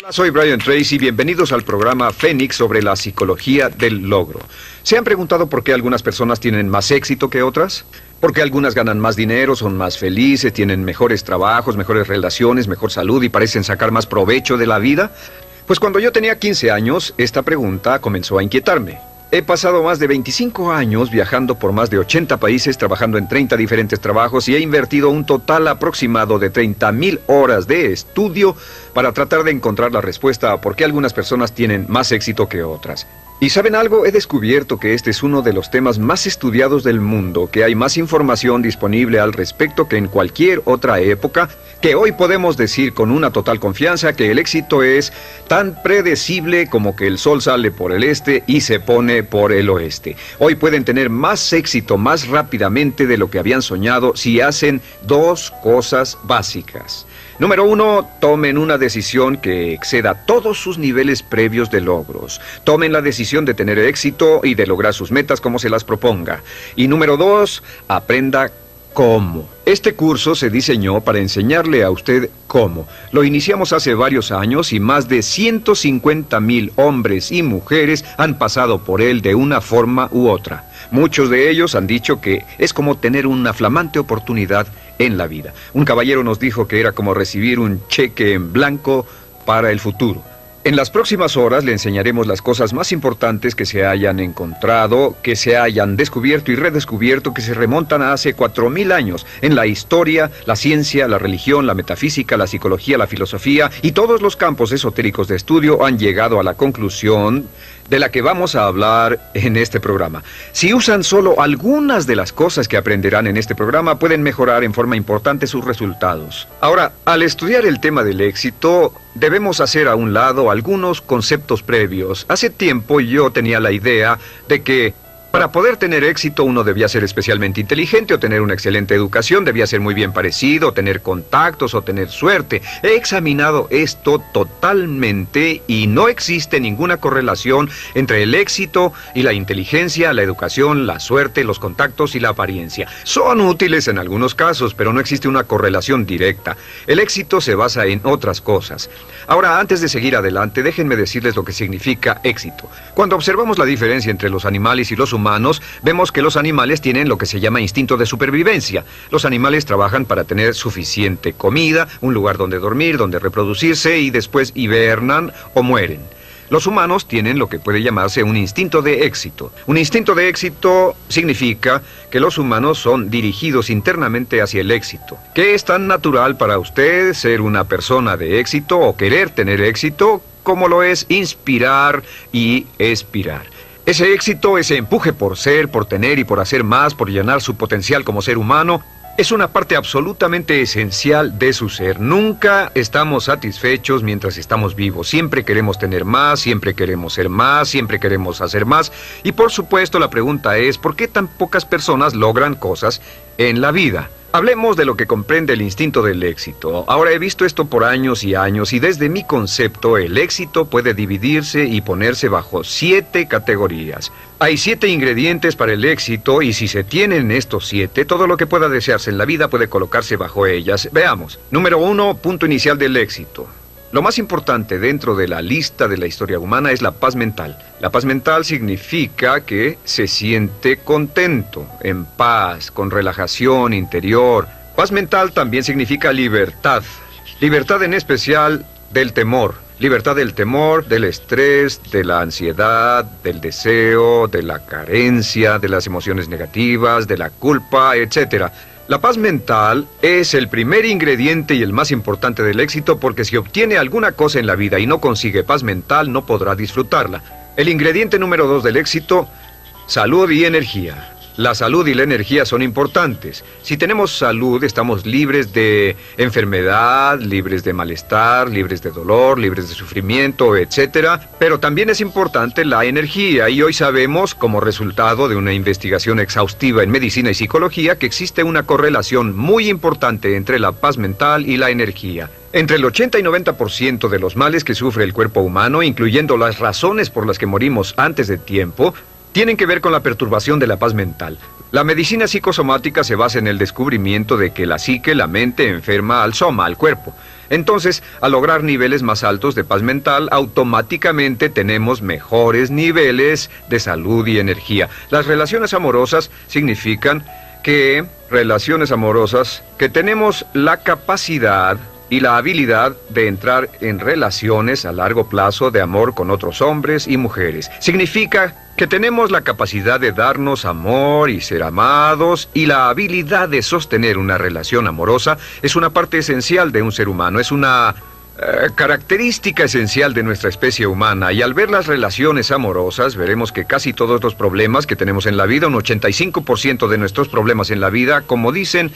Hola, soy Brian Tracy. Bienvenidos al programa Fénix sobre la psicología del logro. ¿Se han preguntado por qué algunas personas tienen más éxito que otras? ¿Por qué algunas ganan más dinero, son más felices, tienen mejores trabajos, mejores relaciones, mejor salud y parecen sacar más provecho de la vida? Pues cuando yo tenía 15 años, esta pregunta comenzó a inquietarme. He pasado más de 25 años viajando por más de 80 países, trabajando en 30 diferentes trabajos y he invertido un total aproximado de 30,000 horas de estudio para tratar de encontrar la respuesta a por qué algunas personas tienen más éxito que otras. ¿Y saben algo? He descubierto que este es uno de los temas más estudiados del mundo, que hay más información disponible al respecto que en cualquier otra época, que hoy podemos decir con una total confianza que el éxito es tan predecible como que el sol sale por el este y se pone por el oeste. Hoy pueden tener más éxito más rápidamente de lo que habían soñado si hacen dos cosas básicas. Número 1, tomen una decisión que exceda todos sus niveles previos de logros. Tomen la decisión de tener éxito y de lograr sus metas como se las proponga. Y número 2, aprenda cómo. Este curso se diseñó para enseñarle a usted cómo. Lo iniciamos hace varios años y más de 150,000 hombres y mujeres han pasado por él de una forma u otra. Muchos de ellos han dicho que es como tener una flamante oportunidad en la vida. Un caballero nos dijo que era como recibir un cheque en blanco para el futuro. En las próximas horas le enseñaremos las cosas más importantes que se hayan encontrado, que se hayan descubierto y redescubierto, que se remontan a hace 4,000 años en la historia, la ciencia, la religión, la metafísica, la psicología, la filosofía y todos los campos esotéricos de estudio han llegado a la conclusión de la que vamos a hablar en este programa. Si usan solo algunas de las cosas que aprenderán en este programa, pueden mejorar en forma importante sus resultados. Ahora, al estudiar el tema del éxito, debemos hacer a un lado algunos conceptos previos. Hace tiempo yo tenía la idea de que para poder tener éxito uno debía ser especialmente inteligente o tener una excelente educación, debía ser muy bien parecido, tener contactos o tener suerte. He examinado esto totalmente y no existe ninguna correlación entre el éxito y la inteligencia, la educación, la suerte, los contactos y la apariencia. Son útiles en algunos casos, pero no existe una correlación directa. El éxito se basa en otras cosas. Ahora, antes de seguir adelante, déjenme decirles lo que significa éxito. Cuando observamos la diferencia entre los animales y los humanos, vemos que los animales tienen lo que se llama instinto de supervivencia. Los animales trabajan para tener suficiente comida, un lugar donde dormir, donde reproducirse y después hibernan o mueren. Los humanos tienen lo que puede llamarse un instinto de éxito. Un instinto de éxito significa que los humanos son dirigidos internamente hacia el éxito. ¿Qué es tan natural para usted ser una persona de éxito o querer tener éxito como lo es inspirar y expirar? Ese éxito, ese empuje por ser, por tener y por hacer más, por llenar su potencial como ser humano, es una parte absolutamente esencial de su ser. Nunca estamos satisfechos mientras estamos vivos. Siempre queremos tener más, siempre queremos ser más, siempre queremos hacer más. Y por supuesto la pregunta es, ¿por qué tan pocas personas logran cosas en la vida? Hablemos de lo que comprende el instinto del éxito. Ahora he visto esto por años y años y desde mi concepto el éxito puede dividirse y ponerse bajo 7 categorías. Hay 7 ingredientes para el éxito y si se tienen estos 7, todo lo que pueda desearse en la vida puede colocarse bajo ellas. Veamos. Número 1, punto inicial del éxito. Lo más importante dentro de la lista de la historia humana es la paz mental. La paz mental significa que se siente contento, en paz, con relajación interior. Paz mental también significa libertad. Libertad en especial del temor. Libertad del temor, del estrés, de la ansiedad, del deseo, de la carencia, de las emociones negativas, de la culpa, etc. La paz mental es el primer ingrediente y el más importante del éxito porque si obtiene alguna cosa en la vida y no consigue paz mental, no podrá disfrutarla. El ingrediente número 2 del éxito, salud y energía. La salud y la energía son importantes. Si tenemos salud, estamos libres de enfermedad, libres de malestar, libres de dolor, libres de sufrimiento, etc. Pero también es importante la energía y hoy sabemos, como resultado de una investigación exhaustiva en medicina y psicología, que existe una correlación muy importante entre la paz mental y la energía. Entre el 80 y 90% de los males que sufre el cuerpo humano, incluyendo las razones por las que morimos antes de tiempo, tienen que ver con la perturbación de la paz mental. La medicina psicosomática se basa en el descubrimiento de que la psique, la mente, enferma al soma, al cuerpo. Entonces, al lograr niveles más altos de paz mental, automáticamente tenemos mejores niveles de salud y energía. Las relaciones amorosas significan que tenemos la capacidad y la habilidad de entrar en relaciones a largo plazo de amor con otros hombres y mujeres. Significa que tenemos la capacidad de darnos amor y ser amados, y la habilidad de sostener una relación amorosa es una parte esencial de un ser humano, es una característica esencial de nuestra especie humana. Y al ver las relaciones amorosas, veremos que casi todos los problemas que tenemos en la vida, un 85% de nuestros problemas en la vida, como dicen,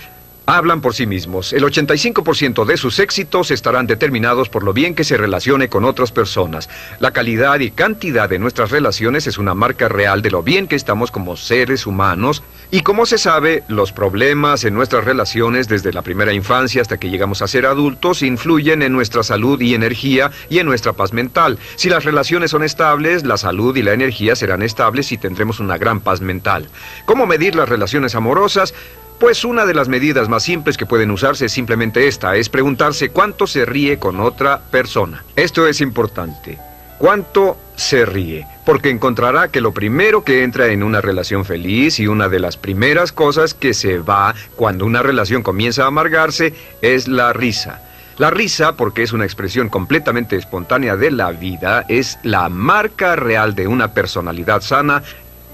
hablan por sí mismos. El 85% de sus éxitos estarán determinados por lo bien que se relacione con otras personas. La calidad y cantidad de nuestras relaciones es una marca real de lo bien que estamos como seres humanos. Y como se sabe, los problemas en nuestras relaciones desde la primera infancia hasta que llegamos a ser adultos influyen en nuestra salud y energía y en nuestra paz mental. Si las relaciones son estables, la salud y la energía serán estables y tendremos una gran paz mental. ¿Cómo medir las relaciones amorosas? Pues una de las medidas más simples que pueden usarse es simplemente esta, es preguntarse cuánto se ríe con otra persona. Esto es importante. ¿Cuánto se ríe? Porque encontrará que lo primero que entra en una relación feliz y una de las primeras cosas que se va cuando una relación comienza a amargarse es la risa. La risa, porque es una expresión completamente espontánea de la vida, es la marca real de una personalidad sana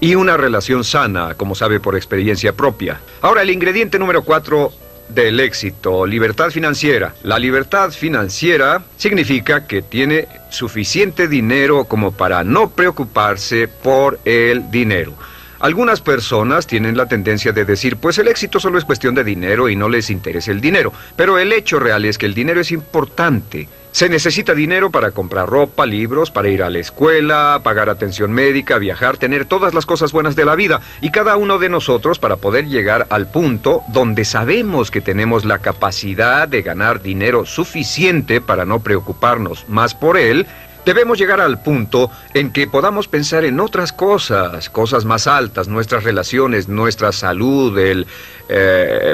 y una relación sana, como sabe por experiencia propia. Ahora, el ingrediente número 4 del éxito, libertad financiera. La libertad financiera significa que tiene suficiente dinero como para no preocuparse por el dinero. Algunas personas tienen la tendencia de decir, pues el éxito solo es cuestión de dinero y no les interesa el dinero. Pero el hecho real es que el dinero es importante. Se necesita dinero para comprar ropa, libros, para ir a la escuela, pagar atención médica, viajar, tener todas las cosas buenas de la vida. Y cada uno de nosotros, para poder llegar al punto donde sabemos que tenemos la capacidad de ganar dinero suficiente para no preocuparnos más por él, debemos llegar al punto en que podamos pensar en otras cosas, cosas más altas, nuestras relaciones, nuestra salud, el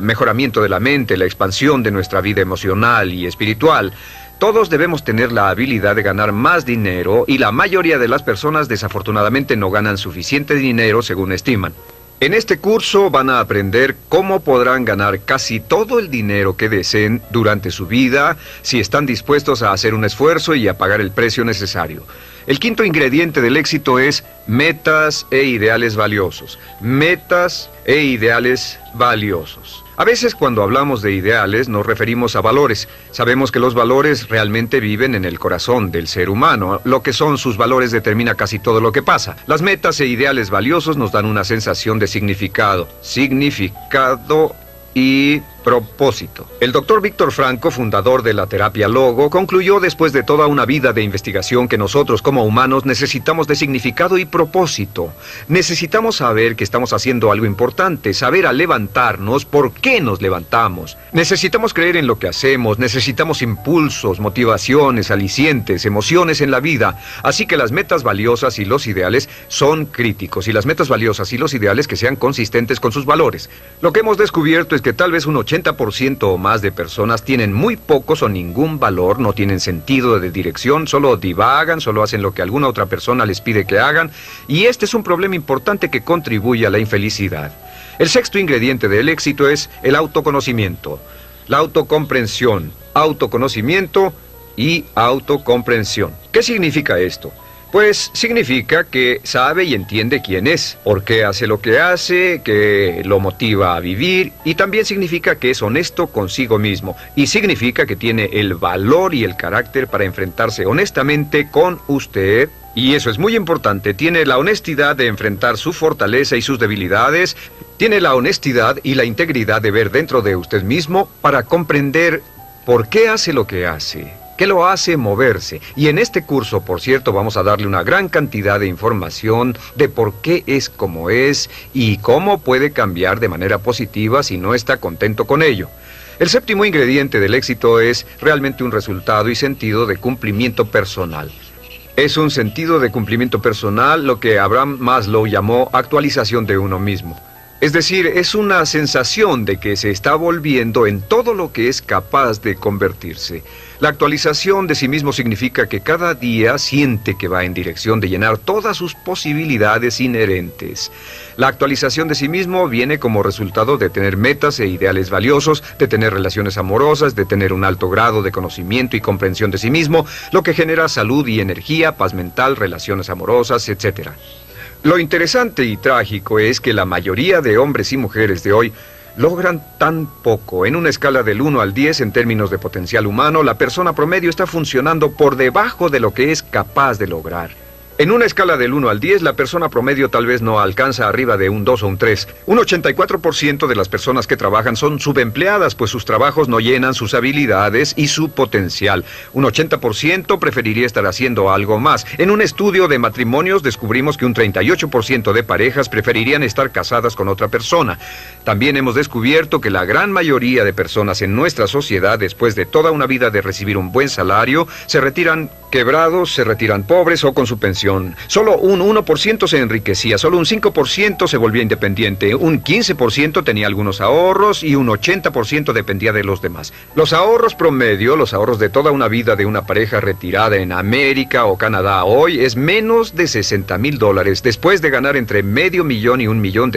mejoramiento de la mente, la expansión de nuestra vida emocional y espiritual. Todos debemos tener la habilidad de ganar más dinero y la mayoría de las personas desafortunadamente no ganan suficiente dinero según estiman. En este curso van a aprender cómo podrán ganar casi todo el dinero que deseen durante su vida si están dispuestos a hacer un esfuerzo y a pagar el precio necesario. El quinto ingrediente del éxito es metas e ideales valiosos. Metas e ideales valiosos. A veces cuando hablamos de ideales nos referimos a valores. Sabemos que los valores realmente viven en el corazón del ser humano. Lo que son sus valores determina casi todo lo que pasa. Las metas e ideales valiosos nos dan una sensación de significado. Significado y propósito. El doctor Víctor Frankl, fundador de la terapia Logo, concluyó después de toda una vida de investigación que nosotros como humanos necesitamos de significado y propósito. Necesitamos saber que estamos haciendo algo importante, saber al levantarnos por qué nos levantamos. Necesitamos creer en lo que hacemos, necesitamos impulsos, motivaciones, alicientes, emociones en la vida. Así que las metas valiosas y los ideales son críticos, y las metas valiosas y los ideales que sean consistentes con sus valores. Lo que hemos descubierto es que tal vez un 80% o más de personas tienen muy pocos o ningún valor, no tienen sentido de dirección, solo divagan, solo hacen lo que alguna otra persona les pide que hagan, y este es un problema importante que contribuye a la infelicidad. El sexto ingrediente del éxito es el autoconocimiento, la autocomprensión, autoconocimiento y autocomprensión. ¿Qué significa esto? Pues significa que sabe y entiende quién es, por qué hace lo que hace, que lo motiva a vivir, y también significa que es honesto consigo mismo, y significa que tiene el valor y el carácter para enfrentarse honestamente con usted, y eso es muy importante, tiene la honestidad de enfrentar su fortaleza y sus debilidades, tiene la honestidad y la integridad de ver dentro de usted mismo para comprender por qué hace lo que hace. ¿Qué lo hace moverse? Y en este curso, por cierto, vamos a darle una gran cantidad de información de por qué es como es y cómo puede cambiar de manera positiva si no está contento con ello. El séptimo ingrediente del éxito es realmente un resultado y sentido de cumplimiento personal. Es un sentido de cumplimiento personal, lo que Abraham Maslow llamó actualización de uno mismo. Es decir, es una sensación de que se está volviendo en todo lo que es capaz de convertirse. La actualización de sí mismo significa que cada día siente que va en dirección de llenar todas sus posibilidades inherentes. La actualización de sí mismo viene como resultado de tener metas e ideales valiosos, de tener relaciones amorosas, de tener un alto grado de conocimiento y comprensión de sí mismo, lo que genera salud y energía, paz mental, relaciones amorosas, etc. Lo interesante y trágico es que la mayoría de hombres y mujeres de hoy logran tan poco. En una escala del 1 al 10 en términos de potencial humano, la persona promedio está funcionando por debajo de lo que es capaz de lograr. En una escala del 1 al 10, la persona promedio tal vez no alcanza arriba de un 2 o un 3. Un 84% de las personas que trabajan son subempleadas, pues sus trabajos no llenan sus habilidades y su potencial. Un 80% preferiría estar haciendo algo más. En un estudio de matrimonios descubrimos que un 38% de parejas preferirían estar casadas con otra persona. También hemos descubierto que la gran mayoría de personas en nuestra sociedad, después de toda una vida de recibir un buen salario, se retiran quebrados, se retiran pobres o con su pensión. Solo un 1% se enriquecía, solo un 5% se volvía independiente, un 15% tenía algunos ahorros y un 80% dependía de los demás. Los ahorros promedio, los ahorros de toda una vida de una pareja retirada en América o Canadá hoy es menos de $60,000 después de ganar entre $500,000 y $1 millón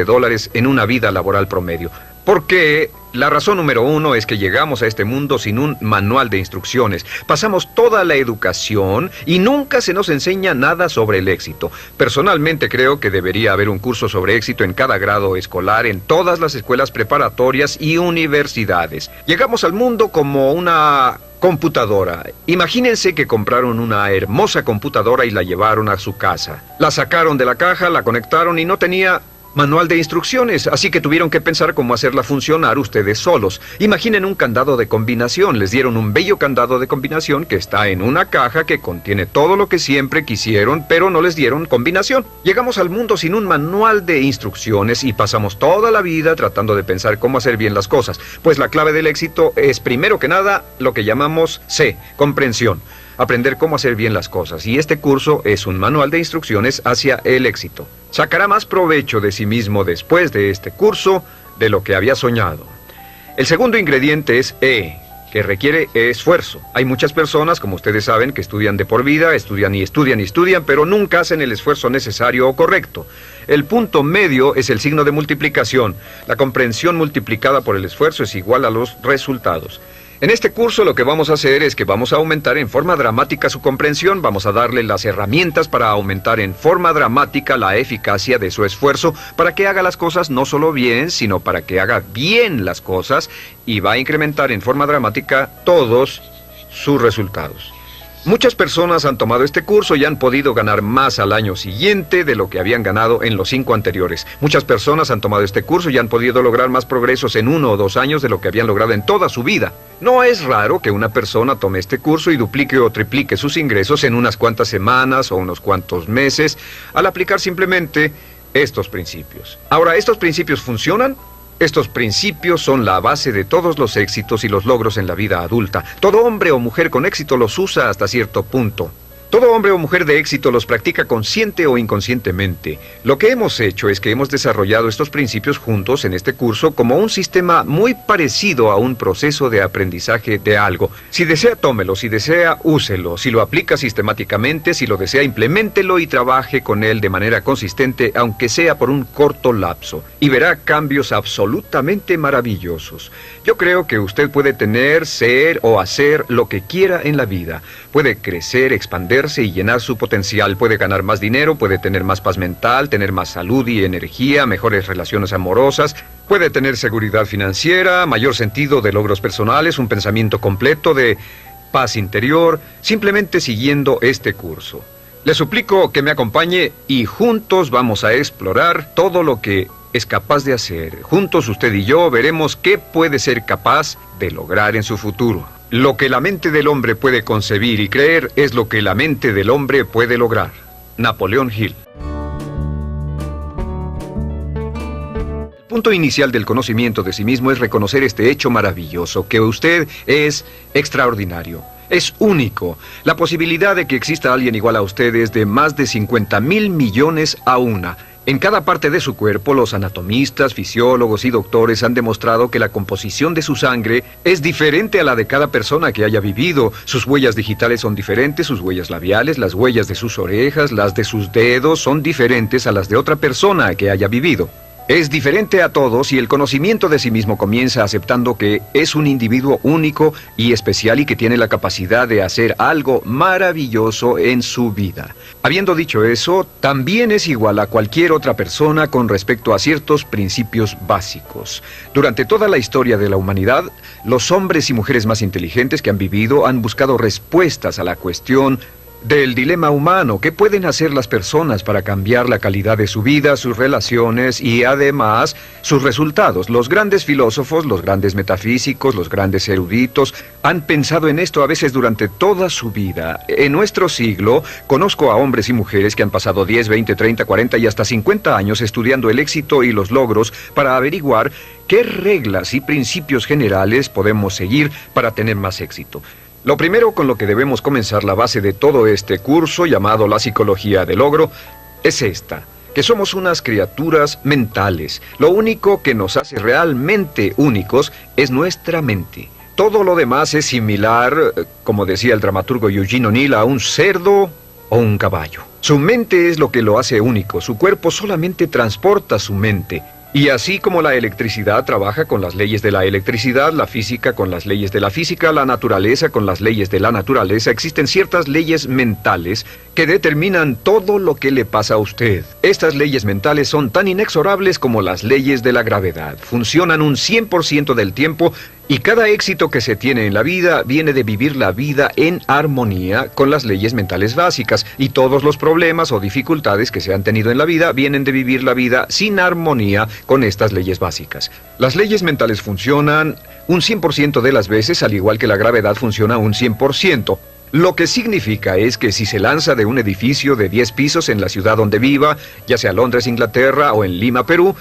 en una vida laboral promedio. Porque la razón número 1 es que llegamos a este mundo sin un manual de instrucciones. Pasamos toda la educación y nunca se nos enseña nada sobre el éxito. Personalmente creo que debería haber un curso sobre éxito en cada grado escolar, en todas las escuelas preparatorias y universidades. Llegamos al mundo como una computadora. Imagínense que compraron una hermosa computadora y la llevaron a su casa. La sacaron de la caja, la conectaron y no tenía manual de instrucciones, así que tuvieron que pensar cómo hacerla funcionar ustedes solos. Imaginen un candado de combinación. Les dieron un bello candado de combinación que está en una caja que contiene todo lo que siempre quisieron, pero no les dieron combinación. Llegamos al mundo sin un manual de instrucciones y pasamos toda la vida tratando de pensar cómo hacer bien las cosas. Pues la clave del éxito es, primero que nada, lo que llamamos C, comprensión. Aprender cómo hacer bien las cosas, y este curso es un manual de instrucciones hacia el éxito. Sacará más provecho de sí mismo después de este curso de lo que había soñado. El segundo ingrediente es E, que requiere esfuerzo. Hay muchas personas, como ustedes saben, que estudian de por vida, estudian y estudian y estudian, pero nunca hacen el esfuerzo necesario o correcto. El punto medio es el signo de multiplicación. La comprensión multiplicada por el esfuerzo es igual a los resultados. En este curso lo que vamos a hacer es que vamos a aumentar en forma dramática su comprensión, vamos a darle las herramientas para aumentar en forma dramática la eficacia de su esfuerzo para que haga las cosas no solo bien, sino para que haga bien las cosas, y va a incrementar en forma dramática todos sus resultados. Muchas personas han tomado este curso y han podido ganar más al año siguiente de lo que habían ganado en los 5 anteriores. Muchas personas han tomado este curso y han podido lograr más progresos en 1 o 2 años de lo que habían logrado en toda su vida. No es raro que una persona tome este curso y duplique o triplique sus ingresos en unas cuantas semanas o unos cuantos meses al aplicar simplemente estos principios. Ahora, ¿estos principios funcionan? Estos principios son la base de todos los éxitos y los logros en la vida adulta. Todo hombre o mujer con éxito los usa hasta cierto punto. Todo hombre o mujer de éxito los practica consciente o inconscientemente. Lo que hemos hecho es que hemos desarrollado estos principios juntos en este curso como un sistema muy parecido a un proceso de aprendizaje de algo. Si desea, tómelo; si desea, úselo; si lo aplica sistemáticamente; si lo desea, impleméntelo y trabaje con él de manera consistente, aunque sea por un corto lapso, y verá cambios absolutamente maravillosos. Yo creo que usted puede tener, ser o hacer lo que quiera en la vida. Puede crecer, expandirse y llenar su potencial. Puede ganar más dinero, puede tener más paz mental, tener más salud y energía, mejores relaciones amorosas. Puede tener seguridad financiera, mayor sentido de logros personales, un pensamiento completo de paz interior, simplemente siguiendo este curso. Le suplico que me acompañe y juntos vamos a explorar todo lo que es capaz de hacer. Juntos usted y yo veremos qué puede ser capaz de lograr en su futuro. Lo que la mente del hombre puede concebir y creer es lo que la mente del hombre puede lograr. Napoleón Hill. El punto inicial del conocimiento de sí mismo es reconocer este hecho maravilloso, que usted es extraordinario. Es único. La posibilidad de que exista alguien igual a usted es de más de 50,000 millones a una. En cada parte de su cuerpo, los anatomistas, fisiólogos y doctores han demostrado que la composición de su sangre es diferente a la de cada persona que haya vivido. Sus huellas digitales son diferentes, sus huellas labiales, las huellas de sus orejas, las de sus dedos son diferentes a las de otra persona que haya vivido. Es diferente a todos y el conocimiento de sí mismo comienza aceptando que es un individuo único y especial y que tiene la capacidad de hacer algo maravilloso en su vida. Habiendo dicho eso, también es igual a cualquier otra persona con respecto a ciertos principios básicos. Durante toda la historia de la humanidad, los hombres y mujeres más inteligentes que han vivido han buscado respuestas a la cuestión del dilema humano. ¿Qué pueden hacer las personas para cambiar la calidad de su vida, sus relaciones y además sus resultados? Los grandes filósofos, los grandes metafísicos, los grandes eruditos han pensado en esto a veces durante toda su vida. En nuestro siglo conozco a hombres y mujeres que han pasado 10, 20, 30, 40 y hasta 50 años estudiando el éxito y los logros para averiguar qué reglas y principios generales podemos seguir para tener más éxito. Lo primero con lo que debemos comenzar la base de todo este curso, llamado la psicología del logro, es esta, que somos unas criaturas mentales. Lo único que nos hace realmente únicos es nuestra mente. Todo lo demás es similar, como decía el dramaturgo Eugene O'Neill, a un cerdo o un caballo. Su mente es lo que lo hace único, su cuerpo solamente transporta su mente. Y así como la electricidad trabaja con las leyes de la electricidad, la física con las leyes de la física, la naturaleza con las leyes de la naturaleza, existen ciertas leyes mentales que determinan todo lo que le pasa a usted. Estas leyes mentales son tan inexorables como las leyes de la gravedad. Funcionan un 100% del tiempo y cada éxito que se tiene en la vida viene de vivir la vida en armonía con las leyes mentales básicas. Y todos los problemas o dificultades que se han tenido en la vida vienen de vivir la vida sin armonía con estas leyes básicas. Las leyes mentales funcionan un 100% de las veces, al igual que la gravedad funciona un 100%. Lo que significa es que si se lanza de un edificio de 10 pisos en la ciudad donde viva, ya sea Londres, Inglaterra o en Lima, Perú,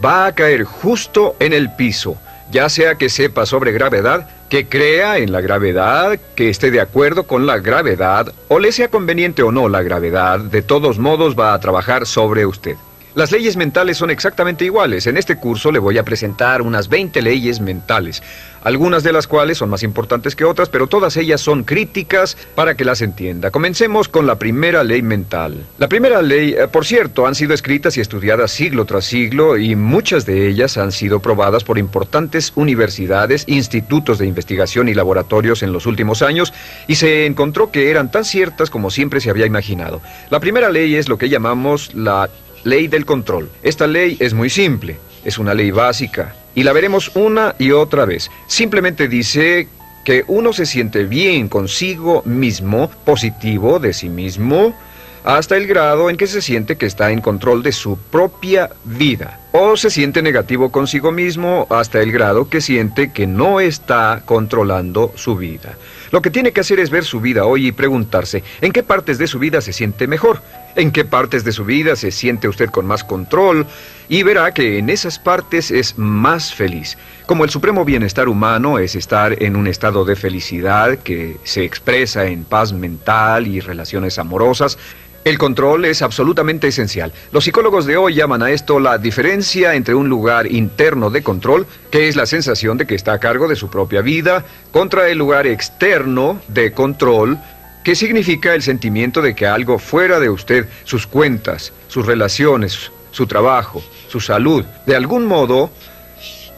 va a caer justo en el piso. Ya sea que sepa sobre gravedad, que crea en la gravedad, que esté de acuerdo con la gravedad, o le sea conveniente o no la gravedad, de todos modos va a trabajar sobre usted. Las leyes mentales son exactamente iguales. En este curso le voy a presentar unas 20 leyes mentales, algunas de las cuales son más importantes que otras, pero todas ellas son críticas para que las entienda. Comencemos con la primera ley mental. La primera ley, por cierto, han sido escritas y estudiadas siglo tras siglo y muchas de ellas han sido probadas por importantes universidades, institutos de investigación y laboratorios en los últimos años y se encontró que eran tan ciertas como siempre se había imaginado. La primera ley es lo que llamamos la ley del control. Esta ley es muy simple, es una ley básica y la veremos una y otra vez. Simplemente dice que uno se siente bien consigo mismo, positivo de sí mismo, hasta el grado en que se siente que está en control de su propia vida. O se siente negativo consigo mismo hasta el grado que siente que no está controlando su vida. Lo que tiene que hacer es ver su vida hoy y preguntarse, ¿en qué partes de su vida se siente mejor? ¿En qué partes de su vida se siente usted con más control? Y verá que en esas partes es más feliz. Como el supremo bienestar humano es estar en un estado de felicidad que se expresa en paz mental y relaciones amorosas, el control es absolutamente esencial. Los psicólogos de hoy llaman a esto la diferencia entre un lugar interno de control, que es la sensación de que está a cargo de su propia vida, contra el lugar externo de control, que significa el sentimiento de que algo fuera de usted, sus cuentas, sus relaciones, su trabajo, su salud, de algún modo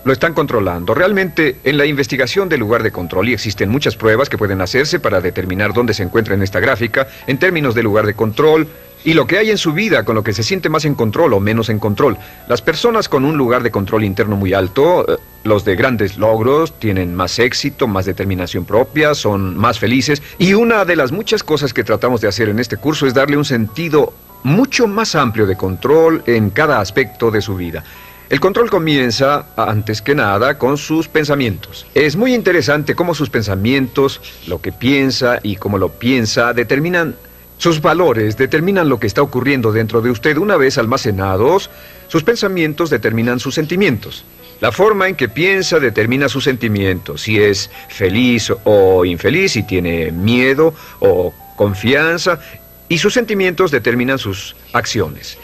lo están controlando. Realmente, en la investigación del lugar de control, y existen muchas pruebas que pueden hacerse para determinar dónde se encuentra en esta gráfica, en términos de lugar de control, y lo que hay en su vida con lo que se siente más en control o menos en control. Las personas con un lugar de control interno muy alto, los de grandes logros, tienen más éxito, más determinación propia, son más felices, y una de las muchas cosas que tratamos de hacer en este curso es darle un sentido mucho más amplio de control en cada aspecto de su vida. El control comienza, antes que nada, con sus pensamientos. Es muy interesante cómo sus pensamientos, lo que piensa y cómo lo piensa, determinan sus valores, determinan lo que está ocurriendo dentro de usted. Una vez almacenados, sus pensamientos determinan sus sentimientos. La forma en que piensa determina sus sentimientos, si es feliz o infeliz, si tiene miedo o confianza, y sus sentimientos determinan sus acciones.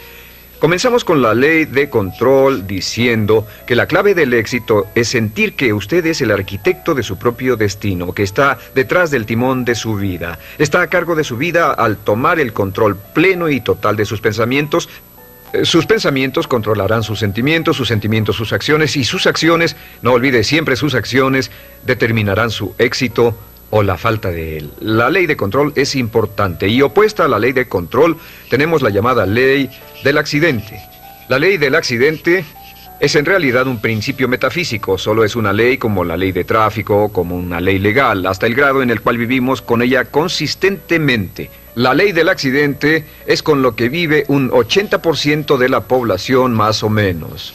Comenzamos con la ley de control diciendo que la clave del éxito es sentir que usted es el arquitecto de su propio destino, que está detrás del timón de su vida. Está a cargo de su vida al tomar el control pleno y total de sus pensamientos. Sus pensamientos controlarán sus sentimientos sus acciones, y sus acciones, no olvide siempre sus acciones, determinarán su éxito o la falta de él. La ley de control es importante, y opuesta a la ley de control tenemos la llamada ley del accidente. La ley del accidente es en realidad un principio metafísico, solo es una ley como la ley de tráfico, como una ley legal, hasta el grado en el cual vivimos con ella consistentemente. La ley del accidente es con lo que vive un 80% de la población más o menos.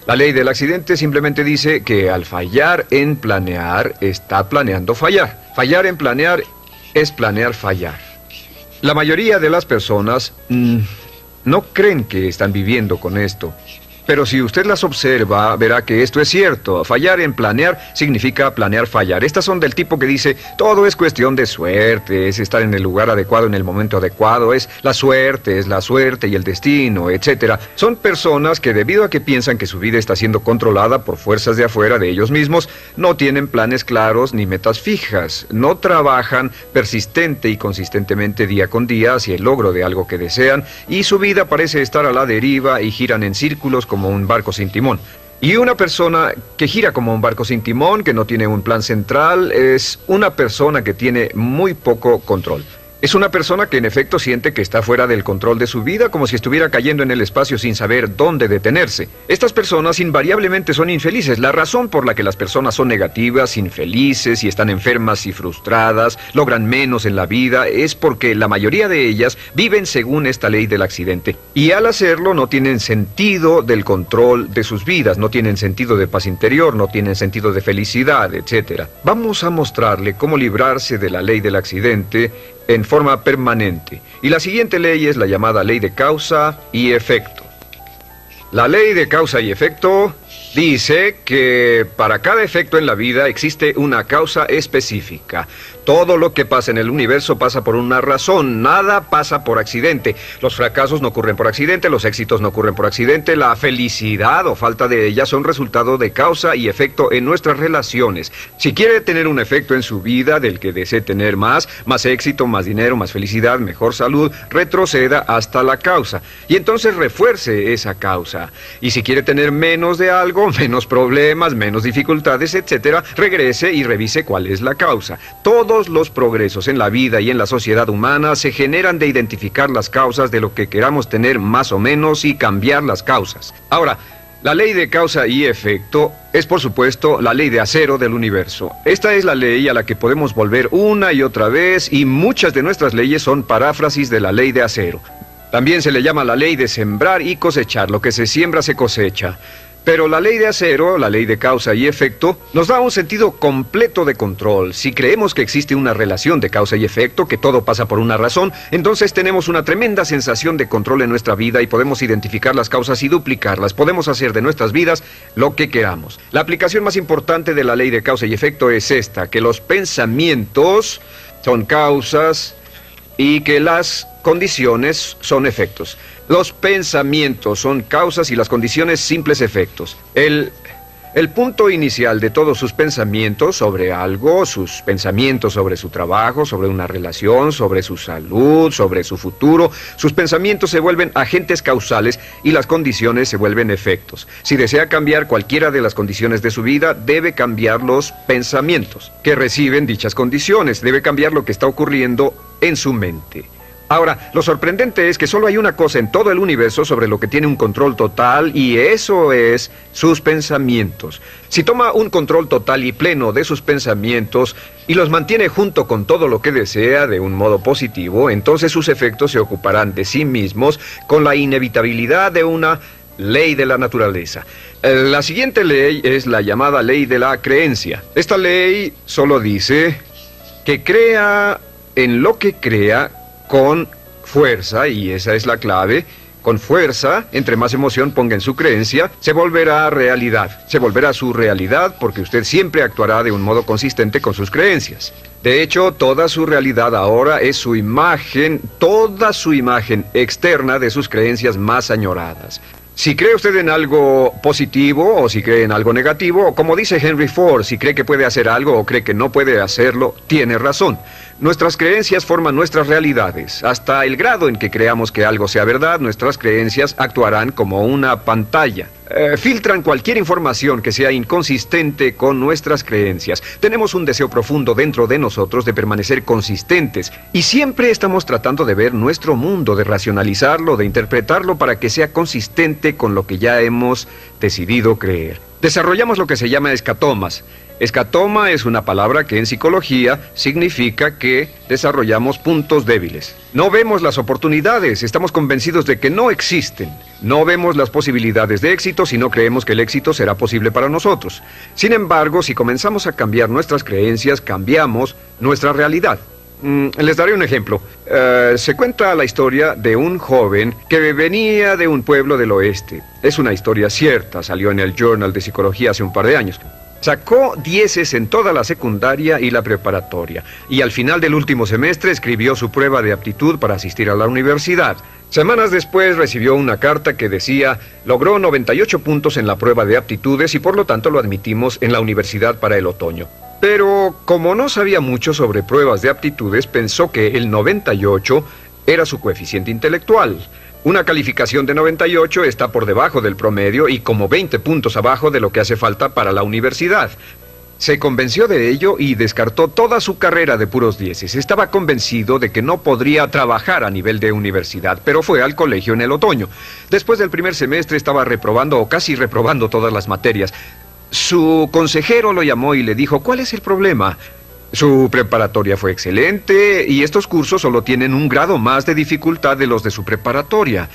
La ley del accidente simplemente dice que al fallar en planear, está planeando fallar. Fallar en planear es planear fallar. La mayoría de las personas no creen que están viviendo con esto. Pero si usted las observa, verá que esto es cierto. Fallar en planear significa planear fallar. Estas son del tipo que dice, todo es cuestión de suerte, es estar en el lugar adecuado en el momento adecuado, es la suerte y el destino, etc. Son personas que, debido a que piensan que su vida está siendo controlada por fuerzas de afuera de ellos mismos, no tienen planes claros ni metas fijas, no trabajan persistente y consistentemente día con día hacia el logro de algo que desean, y su vida parece estar a la deriva y giran en círculos como un barco sin timón. Y una persona que gira como un barco sin timón, que no tiene un plan central, es una persona que tiene muy poco control. Es una persona que en efecto siente que está fuera del control de su vida, como si estuviera cayendo en el espacio sin saber dónde detenerse. Estas personas invariablemente son infelices. La razón por la que las personas son negativas, infelices y están enfermas y frustradas, logran menos en la vida, es porque la mayoría de ellas viven según esta ley del accidente. Y al hacerlo no tienen sentido del control de sus vidas, no tienen sentido de paz interior, no tienen sentido de felicidad, etc. Vamos a mostrarle cómo librarse de la ley del accidente en forma permanente. Y la siguiente ley es la llamada ley de causa y efecto. La ley de causa y efecto dice que para cada efecto en la vida existe una causa específica. Todo lo que pasa en el universo pasa por una razón, nada pasa por accidente. Los fracasos no ocurren por accidente, los éxitos no ocurren por accidente, la felicidad o falta de ella son resultado de causa y efecto en nuestras relaciones. Si quiere tener un efecto en su vida del que desee tener más éxito, más dinero, más felicidad, mejor salud, retroceda hasta la causa y entonces refuerce esa causa. Y si quiere tener menos de algo, menos problemas, menos dificultades, etc., regrese y revise cuál es la causa. Todos los progresos en la vida y en la sociedad humana se generan de identificar las causas de lo que queramos tener más o menos y cambiar las causas. Ahora, la ley de causa y efecto es, por supuesto, la ley de acero del universo. Esta es la ley a la que podemos volver una y otra vez, y muchas de nuestras leyes son paráfrasis de la ley de acero. También se le llama la ley de sembrar y cosechar. Lo que se siembra se cosecha. Pero la ley de acero, la ley de causa y efecto, nos da un sentido completo de control. Si creemos que existe una relación de causa y efecto, que todo pasa por una razón, entonces tenemos una tremenda sensación de control en nuestra vida y podemos identificar las causas y duplicarlas. Podemos hacer de nuestras vidas lo que queramos. La aplicación más importante de la ley de causa y efecto es esta, que los pensamientos son causas y que las condiciones son efectos. Los pensamientos son causas y las condiciones simples efectos. El punto inicial de todos sus pensamientos sobre algo, sus pensamientos sobre su trabajo, sobre una relación, sobre su salud, sobre su futuro, sus pensamientos se vuelven agentes causales y las condiciones se vuelven efectos. Si desea cambiar cualquiera de las condiciones de su vida, debe cambiar los pensamientos que reciben dichas condiciones, debe cambiar lo que está ocurriendo en su mente. Ahora, lo sorprendente es que solo hay una cosa en todo el universo sobre lo que tiene un control total, y eso es sus pensamientos. Si toma un control total y pleno de sus pensamientos y los mantiene junto con todo lo que desea de un modo positivo, entonces sus efectos se ocuparán de sí mismos con la inevitabilidad de una ley de la naturaleza. La siguiente ley es la llamada ley de la creencia. Esta ley solo dice que crea en lo que crea con fuerza, y esa es la clave, Con fuerza, entre más emoción ponga en su creencia, se volverá realidad. Se volverá su realidad porque usted siempre actuará de un modo consistente con sus creencias. De hecho, toda su realidad ahora es su imagen, toda su imagen externa de sus creencias más añoradas. Si cree usted en algo positivo o si cree en algo negativo, o como dice Henry Ford, si cree que puede hacer algo o cree que no puede hacerlo, tiene razón. Nuestras creencias forman nuestras realidades. Hasta el grado en que creamos que algo sea verdad, nuestras creencias actuarán como una pantalla. Filtran cualquier información que sea inconsistente con nuestras creencias. Tenemos un deseo profundo dentro de nosotros de permanecer consistentes y siempre estamos tratando de ver nuestro mundo, de racionalizarlo, de interpretarlo para que sea consistente con lo que ya hemos decidido creer. Desarrollamos lo que se llama escatomas. Escatoma es una palabra que en psicología significa que desarrollamos puntos débiles. No vemos las oportunidades, estamos convencidos de que no existen. No vemos las posibilidades de éxito si no creemos que el éxito será posible para nosotros. Sin embargo, si comenzamos a cambiar nuestras creencias, cambiamos nuestra realidad. Les daré un ejemplo. Se cuenta la historia de un joven que venía de un pueblo del oeste. Es una historia cierta, salió en el Journal de Psicología hace un par de años. Sacó 10 en toda la secundaria y la preparatoria, y al final del último semestre escribió su prueba de aptitud para asistir a la universidad. Semanas después recibió una carta que decía, logró 98 puntos en la prueba de aptitudes y por lo tanto lo admitimos en la universidad para el otoño. Pero como no sabía mucho sobre pruebas de aptitudes, pensó que el 98 era su coeficiente intelectual. Una calificación de 98 está por debajo del promedio y como 20 puntos abajo de lo que hace falta para la universidad. Se convenció de ello y descartó toda su carrera de puros 10. Estaba convencido de que no podría trabajar a nivel de universidad, pero fue al colegio en el otoño. Después del primer semestre estaba reprobando o casi reprobando todas las materias. Su consejero lo llamó y le dijo, ¿cuál es el problema? Su preparatoria fue excelente y estos cursos solo tienen un grado más de dificultad de los de su preparatoria.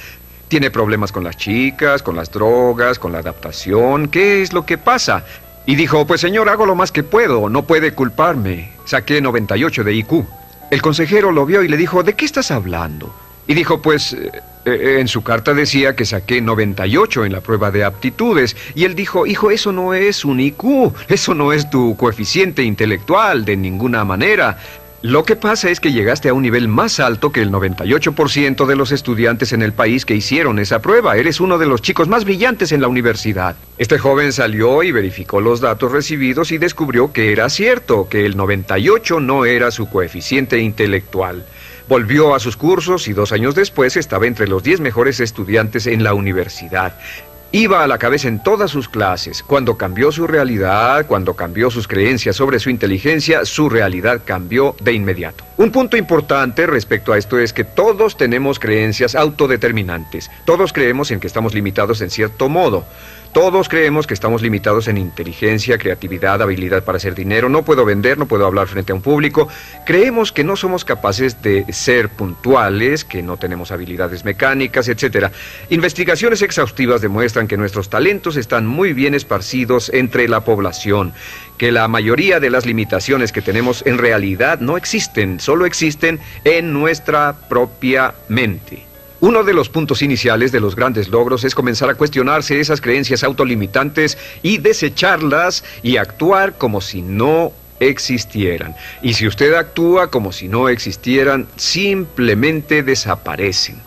Tiene problemas con las chicas, con las drogas, con la adaptación. ¿Qué es lo que pasa? Y dijo, pues señor, hago lo más que puedo, no puede culparme. Saqué 98 de IQ. El consejero lo vio y le dijo, ¿de qué estás hablando? Y dijo, pues, en su carta decía que saqué 98 en la prueba de aptitudes. Y él dijo, hijo, eso no es un IQ, eso no es tu coeficiente intelectual de ninguna manera. Lo que pasa es que llegaste a un nivel más alto que el 98% de los estudiantes en el país que hicieron esa prueba. Eres uno de los chicos más brillantes en la universidad. Este joven salió y verificó los datos recibidos y descubrió que era cierto, que el 98 no era su coeficiente intelectual. Volvió a sus cursos y 2 años después estaba entre los 10 mejores estudiantes en la universidad. Iba a la cabeza en todas sus clases. Cuando cambió su realidad, cuando cambió sus creencias sobre su inteligencia, su realidad cambió de inmediato. Un punto importante respecto a esto es que todos tenemos creencias autodeterminantes. Todos creemos en que estamos limitados en cierto modo. Todos creemos que estamos limitados en inteligencia, creatividad, habilidad para hacer dinero. No puedo vender, no puedo hablar frente a un público. Creemos que no somos capaces de ser puntuales, que no tenemos habilidades mecánicas, etc. Investigaciones exhaustivas demuestran que nuestros talentos están muy bien esparcidos entre la población, que la mayoría de las limitaciones que tenemos en realidad no existen, solo existen en nuestra propia mente. Uno de los puntos iniciales de los grandes logros es comenzar a cuestionarse esas creencias autolimitantes y desecharlas y actuar como si no existieran. Y si usted actúa como si no existieran, simplemente desaparecen.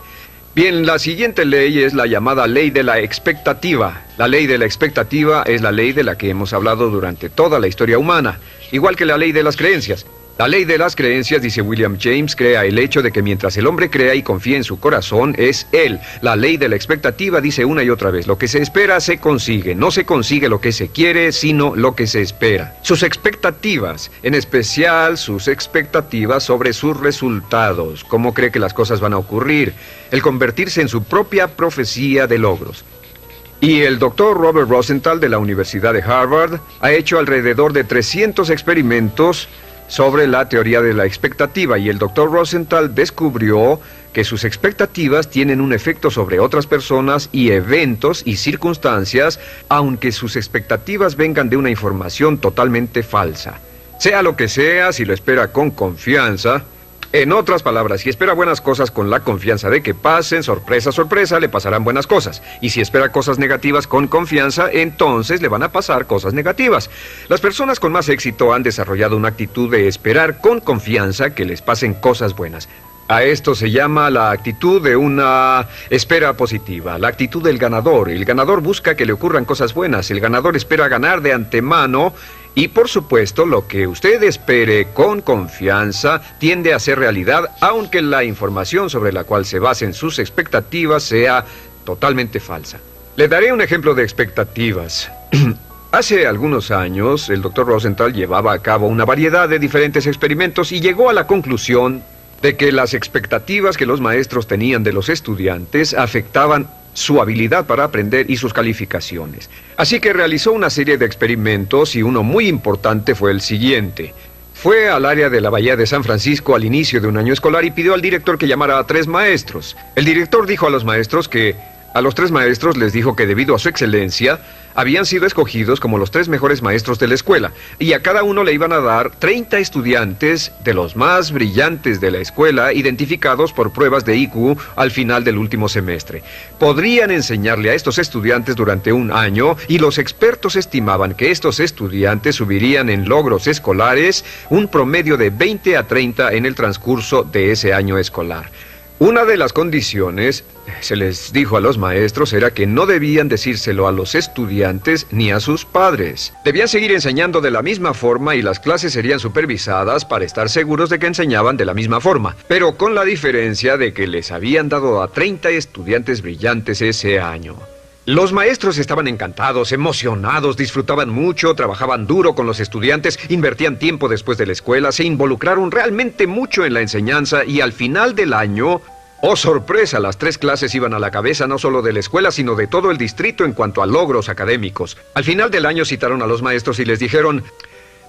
Bien, la siguiente ley es la llamada ley de la expectativa. La ley de la expectativa es la ley de la que hemos hablado durante toda la historia humana, igual que la ley de las creencias. La ley de las creencias, dice William James, crea el hecho de que mientras el hombre crea y confía en su corazón, es él. La ley de la expectativa dice una y otra vez, lo que se espera se consigue. No se consigue lo que se quiere, sino lo que se espera. Sus expectativas, en especial sus expectativas sobre sus resultados, cómo cree que las cosas van a ocurrir, el convertirse en su propia profecía de logros. Y el doctor Robert Rosenthal de la Universidad de Harvard ha hecho alrededor de 300 experimentos sobre la teoría de la expectativa, y el doctor Rosenthal descubrió que sus expectativas tienen un efecto sobre otras personas y eventos y circunstancias, aunque sus expectativas vengan de una información totalmente falsa. Sea lo que sea, si lo espera con confianza, En otras palabras, si espera buenas cosas con la confianza de que pasen, sorpresa, sorpresa, le pasarán buenas cosas. Y si espera cosas negativas con confianza, entonces le van a pasar cosas negativas. Las personas con más éxito han desarrollado una actitud de esperar con confianza que les pasen cosas buenas. A esto se llama la actitud de una espera positiva, la actitud del ganador. El ganador busca que le ocurran cosas buenas, el ganador espera ganar de antemano y, por supuesto, lo que usted espere con confianza tiende a ser realidad, aunque la información sobre la cual se basen sus expectativas sea totalmente falsa. Le daré un ejemplo de expectativas. Hace algunos años, el Dr. Rosenthal llevaba a cabo una variedad de diferentes experimentos y llegó a la conclusión de que las expectativas que los maestros tenían de los estudiantes afectaban su habilidad para aprender y sus calificaciones. Así que realizó una serie de experimentos y uno muy importante fue el siguiente. Fue al área de la Bahía de San Francisco al inicio de un año escolar y pidió al director que llamara a 3 maestros. El director dijo a los maestros que a los 3 maestros les dijo que debido a su excelencia habían sido escogidos como los 3 mejores maestros de la escuela y a cada uno le iban a dar 30 estudiantes de los más brillantes de la escuela identificados por pruebas de IQ al final del último semestre. Podrían enseñarle a estos estudiantes durante un año y los expertos estimaban que estos estudiantes subirían en logros escolares un promedio de 20 a 30 en el transcurso de ese año escolar. Una de las condiciones, se les dijo a los maestros, era que no debían decírselo a los estudiantes ni a sus padres. Debían seguir enseñando de la misma forma y las clases serían supervisadas para estar seguros de que enseñaban de la misma forma, pero con la diferencia de que les habían dado a 30 estudiantes brillantes ese año. Los maestros estaban encantados, emocionados, disfrutaban mucho, trabajaban duro con los estudiantes, invertían tiempo después de la escuela, se involucraron realmente mucho en la enseñanza y al final del año, ¡oh sorpresa!, las 3 clases iban a la cabeza no solo de la escuela, sino de todo el distrito en cuanto a logros académicos. Al final del año citaron a los maestros y les dijeron: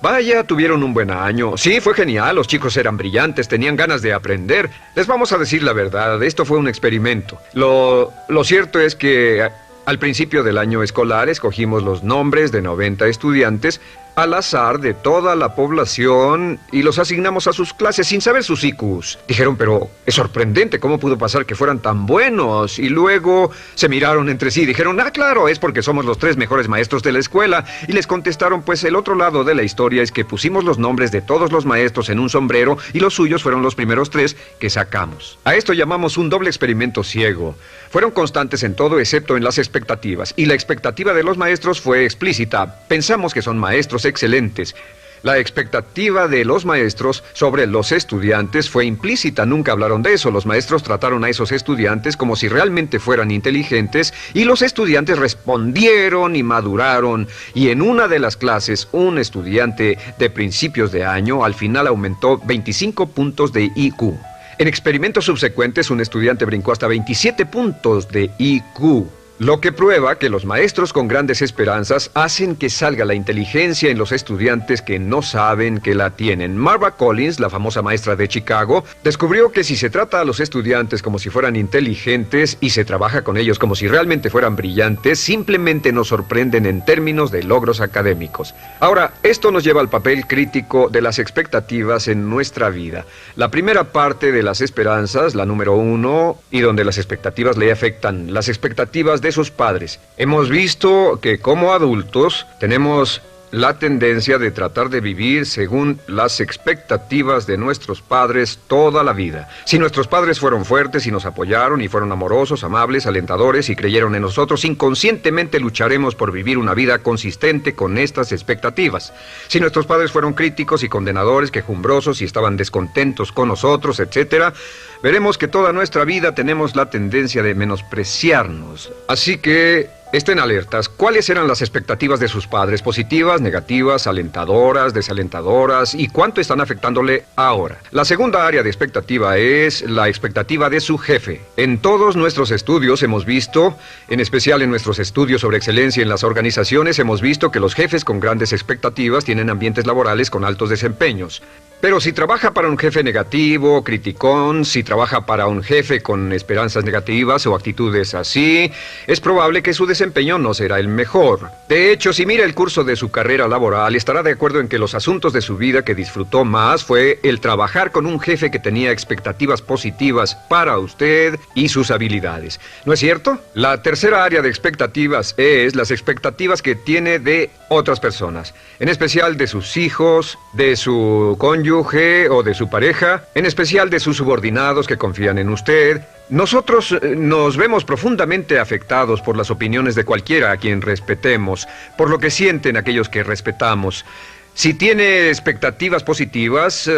vaya, tuvieron un buen año. Sí, fue genial, los chicos eran brillantes, tenían ganas de aprender. Les vamos a decir la verdad, esto fue un experimento. Lo cierto es que al principio del año escolar escogimos los nombres de 90 estudiantes al azar de toda la población y los asignamos a sus clases sin saber sus IQs. Dijeron, pero es sorprendente, ¿cómo pudo pasar que fueran tan buenos? Y luego se miraron entre sí y dijeron, claro, es porque somos los 3 mejores maestros de la escuela. Y les contestaron, pues el otro lado de la historia es que pusimos los nombres de todos los maestros en un sombrero y los suyos fueron los primeros 3 que sacamos. A esto llamamos un doble experimento ciego. Fueron constantes en todo excepto en las expectativas. Y la expectativa de los maestros fue explícita. Pensamos que son maestros excelentes. La expectativa de los maestros sobre los estudiantes fue implícita, nunca hablaron de eso. Los maestros trataron a esos estudiantes como si realmente fueran inteligentes y los estudiantes respondieron y maduraron. Y en una de las clases, un estudiante de principios de año al final aumentó 25 puntos de IQ. En experimentos subsecuentes, un estudiante brincó hasta 27 puntos de IQ. Lo que prueba que los maestros con grandes esperanzas hacen que salga la inteligencia en los estudiantes que no saben que la tienen. Marva Collins, la famosa maestra de Chicago, descubrió que si se trata a los estudiantes como si fueran inteligentes y se trabaja con ellos como si realmente fueran brillantes, simplemente nos sorprenden en términos de logros académicos. Ahora, esto nos lleva al papel crítico de las expectativas en nuestra vida. La primera parte de las esperanzas, la número 1, y donde las expectativas le afectan, las expectativas de sus padres. Hemos visto que como adultos tenemos la tendencia de tratar de vivir según las expectativas de nuestros padres toda la vida. Si nuestros padres fueron fuertes y nos apoyaron y fueron amorosos, amables, alentadores y creyeron en nosotros, inconscientemente lucharemos por vivir una vida consistente con estas expectativas. Si nuestros padres fueron críticos y condenadores, quejumbrosos y estaban descontentos con nosotros, etc., veremos que toda nuestra vida tenemos la tendencia de menospreciarnos. Así que estén alertas. ¿Cuáles eran las expectativas de sus padres? ¿Positivas, negativas, alentadoras, desalentadoras? ¿Y cuánto están afectándole ahora? La segunda área de expectativa es la expectativa de su jefe. En todos nuestros estudios hemos visto, en especial en nuestros estudios sobre excelencia en las organizaciones, hemos visto que los jefes con grandes expectativas tienen ambientes laborales con altos desempeños. Pero si trabaja para un jefe negativo, criticón, si trabaja para un jefe con esperanzas negativas o actitudes así, es probable que su desempeño no será el mejor. De hecho, si mira el curso de su carrera laboral, estará de acuerdo en que los asuntos de su vida que disfrutó más fue el trabajar con un jefe que tenía expectativas positivas para usted y sus habilidades. ¿No es cierto? La tercera área de expectativas es las expectativas que tiene de otras personas, en especial de sus hijos, de su cónyuge o de su pareja, en especial de sus subordinados que confían en usted. Nosotros nos vemos profundamente afectados por las opiniones de cualquiera a quien respetemos, por lo que sienten aquellos que respetamos. Si tiene expectativas positivas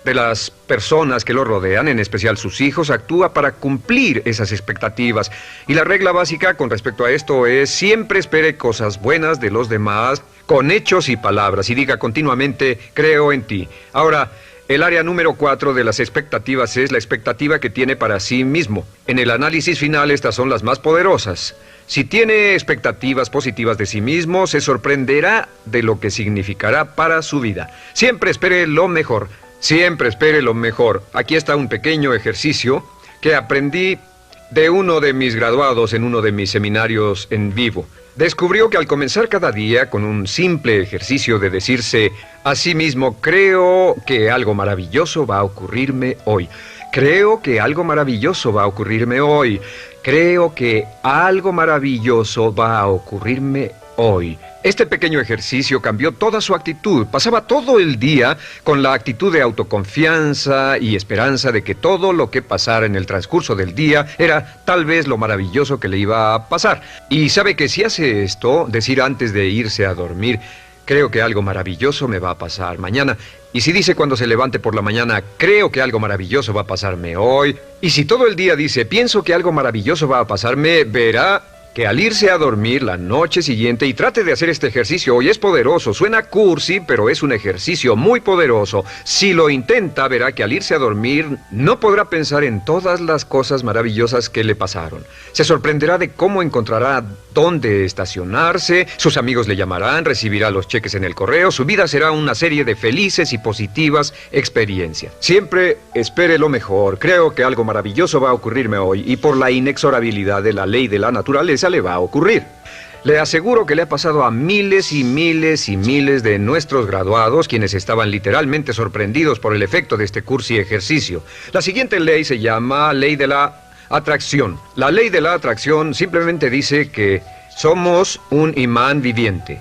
de las personas que lo rodean, en especial sus hijos, actúa para cumplir esas expectativas. Y la regla básica con respecto a esto es: siempre espere cosas buenas de los demás con hechos y palabras y diga continuamente: creo en ti. Ahora, el área número 4 de las expectativas es la expectativa que tiene para sí mismo. En el análisis final, estas son las más poderosas. Si tiene expectativas positivas de sí mismo, se sorprenderá de lo que significará para su vida. Siempre espere lo mejor. Siempre espere lo mejor. Aquí está un pequeño ejercicio que aprendí de uno de mis graduados en uno de mis seminarios en vivo. Descubrió que al comenzar cada día con un simple ejercicio de decirse a sí mismo: creo que algo maravilloso va a ocurrirme hoy. Creo que algo maravilloso va a ocurrirme hoy. Creo que algo maravilloso va a ocurrirme hoy. Este pequeño ejercicio cambió toda su actitud. Pasaba todo el día con la actitud de autoconfianza y esperanza de que todo lo que pasara en el transcurso del día era tal vez lo maravilloso que le iba a pasar. Y sabe que si hace esto, decir antes de irse a dormir: creo que algo maravilloso me va a pasar mañana. Y si dice cuando se levante por la mañana: creo que algo maravilloso va a pasarme hoy. Y si todo el día dice: pienso que algo maravilloso va a pasarme, verá que al irse a dormir la noche siguiente, y trate de hacer este ejercicio hoy, es poderoso. Suena cursi, pero es un ejercicio muy poderoso. Si lo intenta, verá que al irse a dormir no podrá pensar en todas las cosas maravillosas que le pasaron. Se sorprenderá de cómo encontrará dónde estacionarse, sus amigos le llamarán, recibirá los cheques en el correo, su vida será una serie de felices y positivas experiencias. Siempre espere lo mejor. Creo que algo maravilloso va a ocurrirme hoy, y por la inexorabilidad de la ley de la naturaleza le va a ocurrir. Le aseguro que le ha pasado a miles y miles y miles de nuestros graduados, quienes estaban literalmente sorprendidos por el efecto de este cursi ejercicio. La siguiente ley se llama ley de la atracción. La ley de la atracción simplemente dice que somos un imán viviente,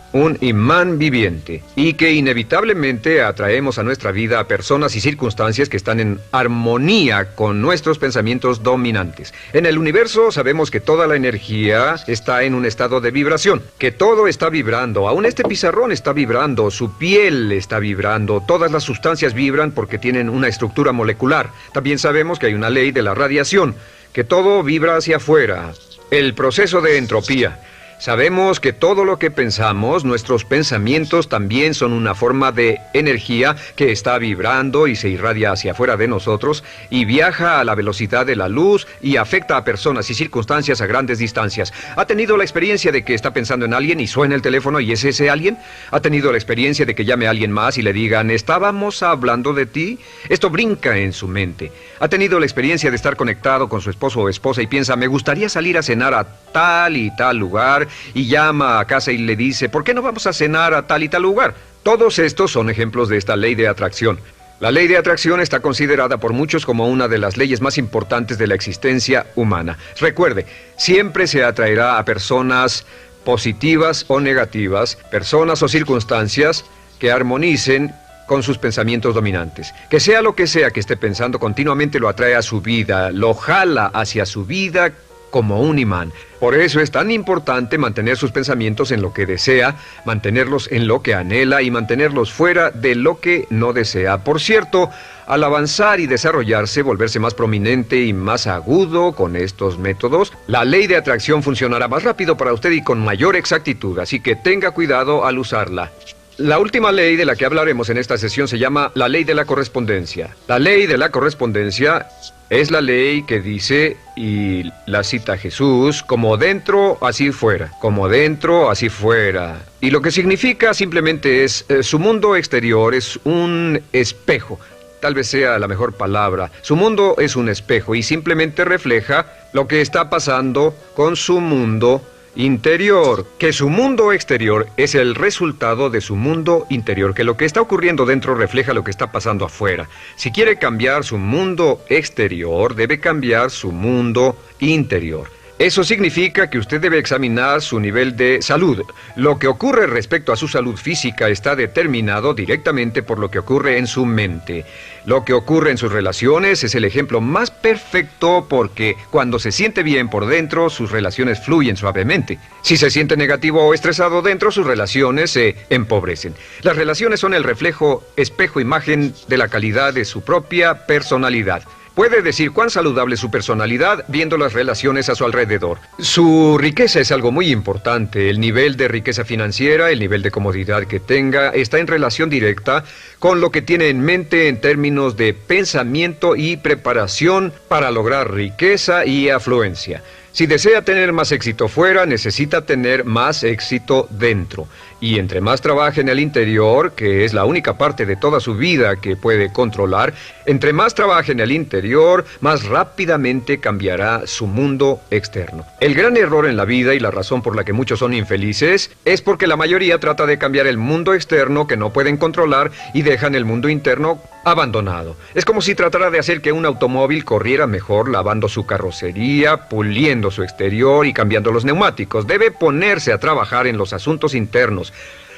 y que inevitablemente atraemos a nuestra vida a personas y circunstancias que están en armonía con nuestros pensamientos dominantes. En el universo sabemos que toda la energía está en un estado de vibración, que todo está vibrando, aún este pizarrón está vibrando, su piel está vibrando, todas las sustancias vibran porque tienen una estructura molecular. También sabemos que hay una ley de la radiación, que todo vibra hacia afuera, el proceso de entropía. Sabemos que todo lo que pensamos, nuestros pensamientos también son una forma de energía que está vibrando y se irradia hacia afuera de nosotros y viaja a la velocidad de la luz y afecta a personas y circunstancias a grandes distancias. ¿Ha tenido la experiencia de que está pensando en alguien y suena el teléfono y es ese alguien? ¿Ha tenido la experiencia de que llame a alguien más y le digan: estábamos hablando de ti? Esto brinca en su mente. ¿Ha tenido la experiencia de estar conectado con su esposo o esposa y piensa: me gustaría salir a cenar a tal y tal lugar? Y llama a casa y le dice: ¿por qué no vamos a cenar a tal y tal lugar? Todos estos son ejemplos de esta ley de atracción. La ley de atracción está considerada por muchos como una de las leyes más importantes de la existencia humana. Recuerde, siempre se atraerá a personas positivas o negativas, personas o circunstancias que armonicen con sus pensamientos dominantes. Que sea lo que sea que esté pensando, continuamente lo atrae a su vida, lo jala hacia su vida como un imán. Por eso es tan importante mantener sus pensamientos en lo que desea, mantenerlos en lo que anhela y mantenerlos fuera de lo que no desea. Por cierto, al avanzar y desarrollarse, volverse más prominente y más agudo con estos métodos, la ley de atracción funcionará más rápido para usted y con mayor exactitud, así que tenga cuidado al usarla. La última ley de la que hablaremos en esta sesión se llama la ley de la correspondencia. La ley de la correspondencia es la ley que dice, y la cita Jesús, como dentro, así fuera. Como dentro, así fuera. Y lo que significa simplemente es, su mundo exterior es un espejo. Tal vez sea la mejor palabra. Su mundo es un espejo y simplemente refleja lo que está pasando con su mundo interior, que su mundo exterior es el resultado de su mundo interior, que lo que está ocurriendo dentro refleja lo que está pasando afuera. Si quiere cambiar su mundo exterior, debe cambiar su mundo interior. Eso significa que usted debe examinar su nivel de salud. Lo que ocurre respecto a su salud física está determinado directamente por lo que ocurre en su mente. Lo que ocurre en sus relaciones es el ejemplo más perfecto porque cuando se siente bien por dentro, sus relaciones fluyen suavemente. Si se siente negativo o estresado dentro, sus relaciones se empobrecen. Las relaciones son el reflejo, espejo, imagen de la calidad de su propia personalidad. Puede decir cuán saludable es su personalidad viendo las relaciones a su alrededor. Su riqueza es algo muy importante. El nivel de riqueza financiera, el nivel de comodidad que tenga, está en relación directa con lo que tiene en mente en términos de pensamiento y preparación para lograr riqueza y afluencia. Si desea tener más éxito fuera, necesita tener más éxito dentro. Y entre más trabaje en el interior, que es la única parte de toda su vida que puede controlar, entre más trabaje en el interior, más rápidamente cambiará su mundo externo. El gran error en la vida y la razón por la que muchos son infelices es porque la mayoría trata de cambiar el mundo externo que no pueden controlar y dejan el mundo interno abandonado. Es como si tratara de hacer que un automóvil corriera mejor lavando su carrocería, puliendo su exterior y cambiando los neumáticos. Debe ponerse a trabajar en los asuntos internos.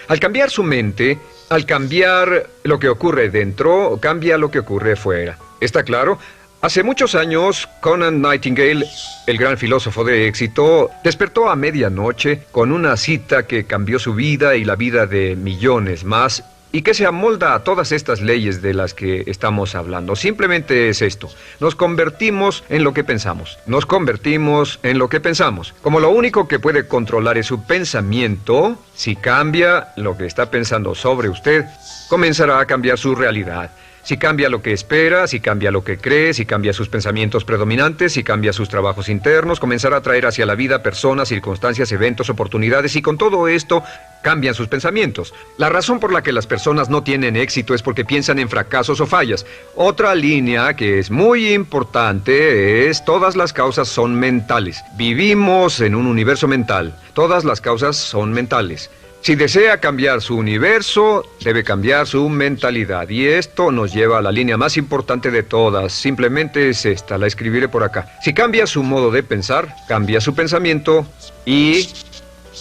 Al cambiar su mente, al cambiar lo que ocurre dentro, cambia lo que ocurre fuera. ¿Está claro? Hace muchos años, Conant Nightingale, el gran filósofo de éxito, despertó a medianoche con una cita que cambió su vida y la vida de millones más, y que se amolda a todas estas leyes de las que estamos hablando. Simplemente es esto: nos convertimos en lo que pensamos. Nos convertimos en lo que pensamos. Como lo único que puede controlar es su pensamiento, si cambia lo que está pensando sobre usted, comenzará a cambiar su realidad. Si cambia lo que espera, si cambia lo que cree, si cambia sus pensamientos predominantes, si cambia sus trabajos internos, comenzará a traer hacia la vida personas, circunstancias, eventos, oportunidades, y con todo esto cambian sus pensamientos. La razón por la que las personas no tienen éxito es porque piensan en fracasos o fallas. Otra línea que es muy importante es: todas las causas son mentales. Vivimos en un universo mental. Todas las causas son mentales. Si desea cambiar su universo, debe cambiar su mentalidad. Y esto nos lleva a la línea más importante de todas. Simplemente es esta, la escribiré por acá. Si cambia su modo de pensar, cambia su pensamiento y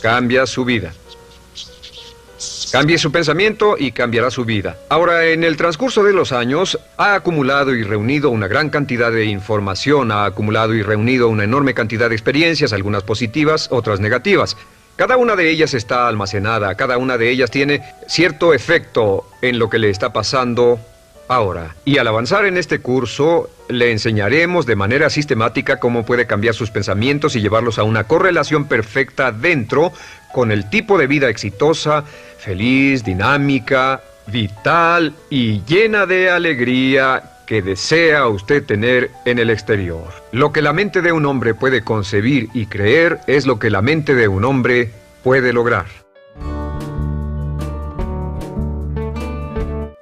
cambia su vida. Cambie su pensamiento y cambiará su vida. Ahora, en el transcurso de los años, ha acumulado y reunido una gran cantidad de información, ha acumulado y reunido una enorme cantidad de experiencias, algunas positivas, otras negativas. Cada una de ellas está almacenada, cada una de ellas tiene cierto efecto en lo que le está pasando ahora. Y al avanzar en este curso, le enseñaremos de manera sistemática cómo puede cambiar sus pensamientos y llevarlos a una correlación perfecta dentro con el tipo de vida exitosa, feliz, dinámica, vital y llena de alegría que desea usted tener en el exterior. Lo que la mente de un hombre puede concebir y creer es lo que la mente de un hombre puede lograr.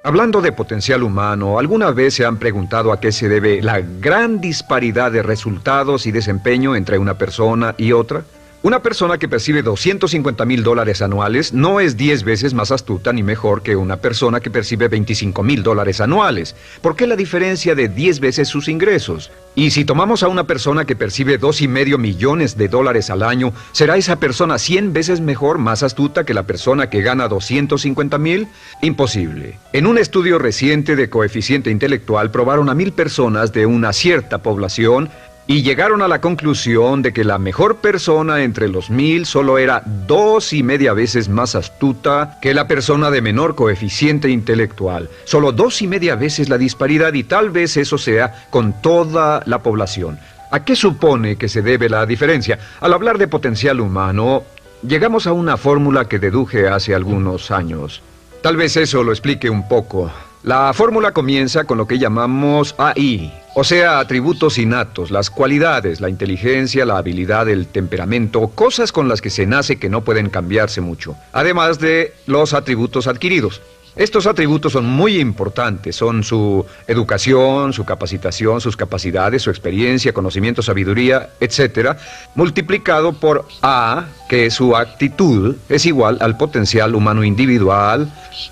Hablando de potencial humano, ¿alguna vez se han preguntado a qué se debe la gran disparidad de resultados y desempeño entre una persona y otra? Una persona que percibe $250,000 anuales no es 10 veces más astuta ni mejor que una persona que percibe $25,000 anuales. ¿Por qué la diferencia de 10 veces sus ingresos? Y si tomamos a una persona que percibe $2,5 millones al año, ¿será esa persona 100 veces mejor, más astuta que la persona que gana $250,000? Imposible. En un estudio reciente de coeficiente intelectual probaron a 1,000 personas de una cierta población y llegaron a la conclusión de que la mejor persona entre los 1,000 solo era 2,5 veces más astuta que la persona de menor coeficiente intelectual. Solo 2,5 veces la disparidad, y tal vez eso sea con toda la población. ¿A qué supone que se debe la diferencia? Al hablar de potencial humano, llegamos a una fórmula que deduje hace algunos años. Tal vez eso lo explique un poco. La fórmula comienza con lo que llamamos AI, o sea, atributos innatos, las cualidades, la inteligencia, la habilidad, el temperamento, cosas con las que se nace que no pueden cambiarse mucho, además de los atributos adquiridos. Estos atributos son muy importantes, son su educación, su capacitación, sus capacidades, su experiencia, conocimiento, sabiduría, etc., multiplicado por A, que es su actitud, es igual al potencial humano individual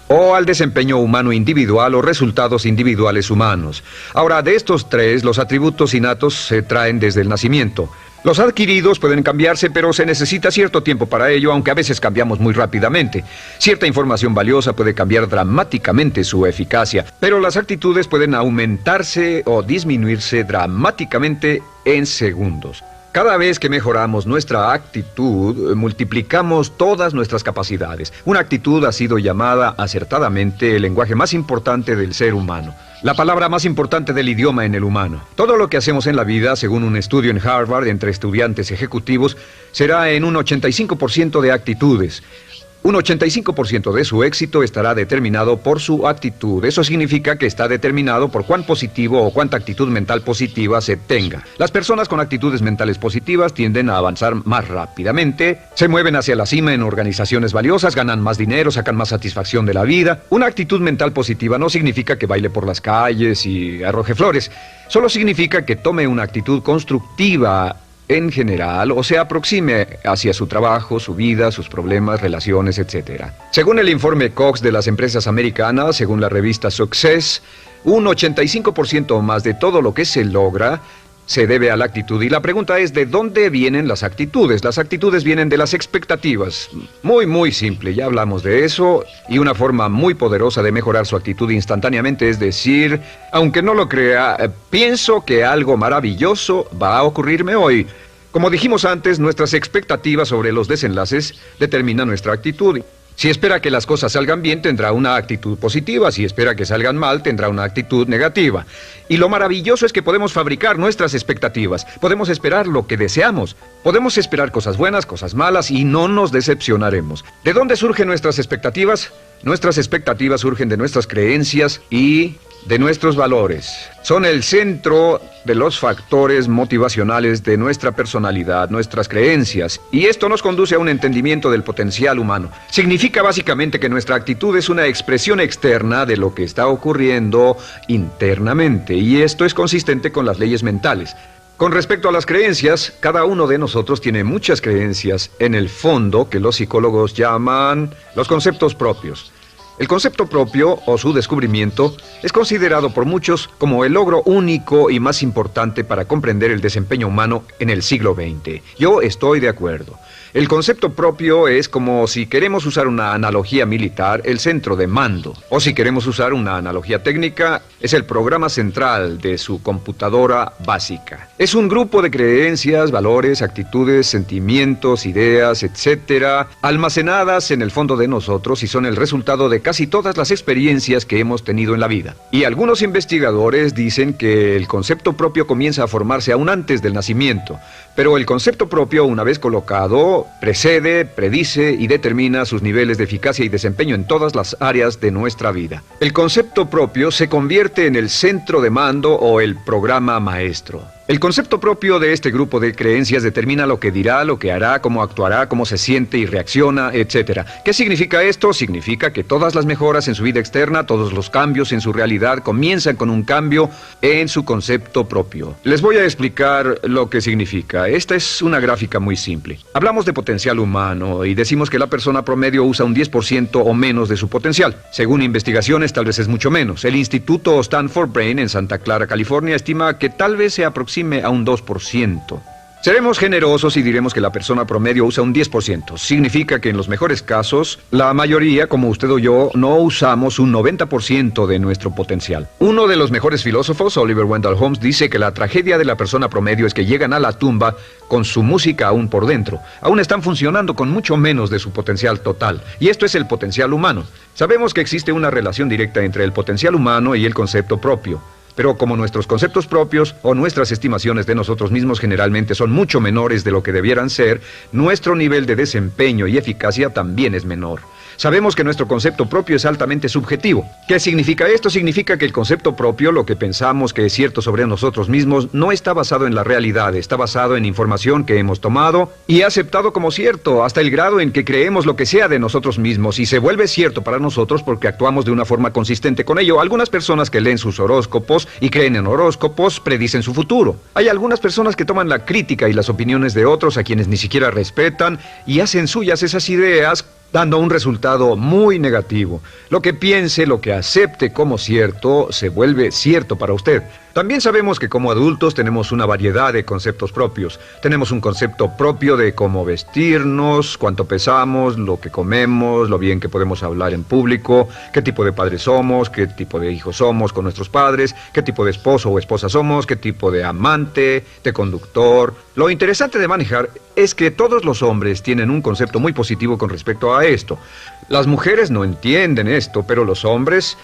o al desempeño humano individual o resultados individuales humanos. Ahora, de estos tres, los atributos innatos se traen desde el nacimiento. Los adquiridos pueden cambiarse, pero se necesita cierto tiempo para ello, aunque a veces cambiamos muy rápidamente. Cierta información valiosa puede cambiar dramáticamente su eficacia, pero las actitudes pueden aumentarse o disminuirse dramáticamente en segundos. Cada vez que mejoramos nuestra actitud, multiplicamos todas nuestras capacidades. Una actitud ha sido llamada acertadamente el lenguaje más importante del ser humano. La palabra más importante del idioma en el humano. Todo lo que hacemos en la vida, según un estudio en Harvard entre estudiantes ejecutivos, será en un 85% de actitudes. Un 85% de su éxito estará determinado por su actitud. Eso significa que está determinado por cuán positivo o cuánta actitud mental positiva se tenga. Las personas con actitudes mentales positivas tienden a avanzar más rápidamente, se mueven hacia la cima en organizaciones valiosas, ganan más dinero, sacan más satisfacción de la vida. Una actitud mental positiva no significa que baile por las calles y arroje flores. Solo significa que tome una actitud constructiva en general, o se aproxime hacia su trabajo, su vida, sus problemas, relaciones, etc. Según el informe Cox de las empresas americanas, según la revista Success, un 85% o más de todo lo que se logra se debe a la actitud. Y la pregunta es, ¿de dónde vienen las actitudes? Las actitudes vienen de las expectativas. Muy simple, ya hablamos de eso. Y una forma muy poderosa de mejorar su actitud instantáneamente es decir, aunque no lo crea, pienso que algo maravilloso va a ocurrirme hoy. Como dijimos antes, nuestras expectativas sobre los desenlaces determinan nuestra actitud. Si espera que las cosas salgan bien, tendrá una actitud positiva. Si espera que salgan mal, tendrá una actitud negativa. Y lo maravilloso es que podemos fabricar nuestras expectativas. Podemos esperar lo que deseamos. Podemos esperar cosas buenas, cosas malas, y no nos decepcionaremos. ¿De dónde surgen nuestras expectativas? Nuestras expectativas surgen de nuestras creencias y de nuestros valores. Son el centro de los factores motivacionales de nuestra personalidad, nuestras creencias, y esto nos conduce a un entendimiento del potencial humano. Significa básicamente que nuestra actitud es una expresión externa de lo que está ocurriendo internamente, y esto es consistente con las leyes mentales. Con respecto a las creencias, cada uno de nosotros tiene muchas creencias en el fondo que los psicólogos llaman los conceptos propios. El concepto propio, o su descubrimiento, es considerado por muchos como el logro único y más importante para comprender el desempeño humano en el siglo XX. Yo estoy de acuerdo. El concepto propio es como, si queremos usar una analogía militar, el centro de mando. O si queremos usar una analogía técnica, es el programa central de su computadora básica. Es un grupo de creencias, valores, actitudes, sentimientos, ideas, etcétera, almacenadas en el fondo de nosotros y son el resultado de casi todas las experiencias que hemos tenido en la vida. Y algunos investigadores dicen que el concepto propio comienza a formarse aún antes del nacimiento, pero el concepto propio, una vez colocado, precede, predice y determina sus niveles de eficacia y desempeño en todas las áreas de nuestra vida. El concepto propio se convierte en el centro de mando o el programa maestro. El concepto propio de este grupo de creencias determina lo que dirá, lo que hará, cómo actuará, cómo se siente y reacciona, etc. ¿Qué significa esto? Significa que todas las mejoras en su vida externa, todos los cambios en su realidad comienzan con un cambio en su concepto propio. Les voy a explicar lo que significa. Esta es una gráfica muy simple. Hablamos de potencial humano y decimos que la persona promedio usa un 10% o menos de su potencial. Según investigaciones, tal vez es mucho menos. El Instituto Stanford Brain en Santa Clara, California, estima que tal vez se aproxime a un 2%. Seremos generosos y diremos que la persona promedio usa un 10%. Significa que en los mejores casos, la mayoría, como usted o yo, no usamos un 90% de nuestro potencial. Uno de los mejores filósofos, Oliver Wendell Holmes, dice que la tragedia de la persona promedio es que llegan a la tumba con su música aún por dentro. Aún están funcionando con mucho menos de su potencial total. Y esto es el potencial humano. Sabemos que existe una relación directa entre el potencial humano y el concepto propio. Pero como nuestros conceptos propios o nuestras estimaciones de nosotros mismos generalmente son mucho menores de lo que debieran ser, nuestro nivel de desempeño y eficacia también es menor. Sabemos que nuestro concepto propio es altamente subjetivo. ¿Qué significa esto? Significa que el concepto propio, lo que pensamos que es cierto sobre nosotros mismos, no está basado en la realidad, está basado en información que hemos tomado y aceptado como cierto, hasta el grado en que creemos lo que sea de nosotros mismos y se vuelve cierto para nosotros porque actuamos de una forma consistente con ello. Algunas personas que leen sus horóscopos y creen en horóscopos predicen su futuro. Hay algunas personas que toman la crítica y las opiniones de otros a quienes ni siquiera respetan y hacen suyas esas ideas, dando un resultado muy negativo. Lo que piense, lo que acepte como cierto, se vuelve cierto para usted. También sabemos que como adultos tenemos una variedad de conceptos propios. Tenemos un concepto propio de cómo vestirnos, cuánto pesamos, lo que comemos, lo bien que podemos hablar en público, qué tipo de padres somos, qué tipo de hijos somos con nuestros padres, qué tipo de esposo o esposa somos, qué tipo de amante, de conductor. Lo interesante de manejar es que todos los hombres tienen un concepto muy positivo con respecto a esto. Las mujeres no entienden esto, pero los hombres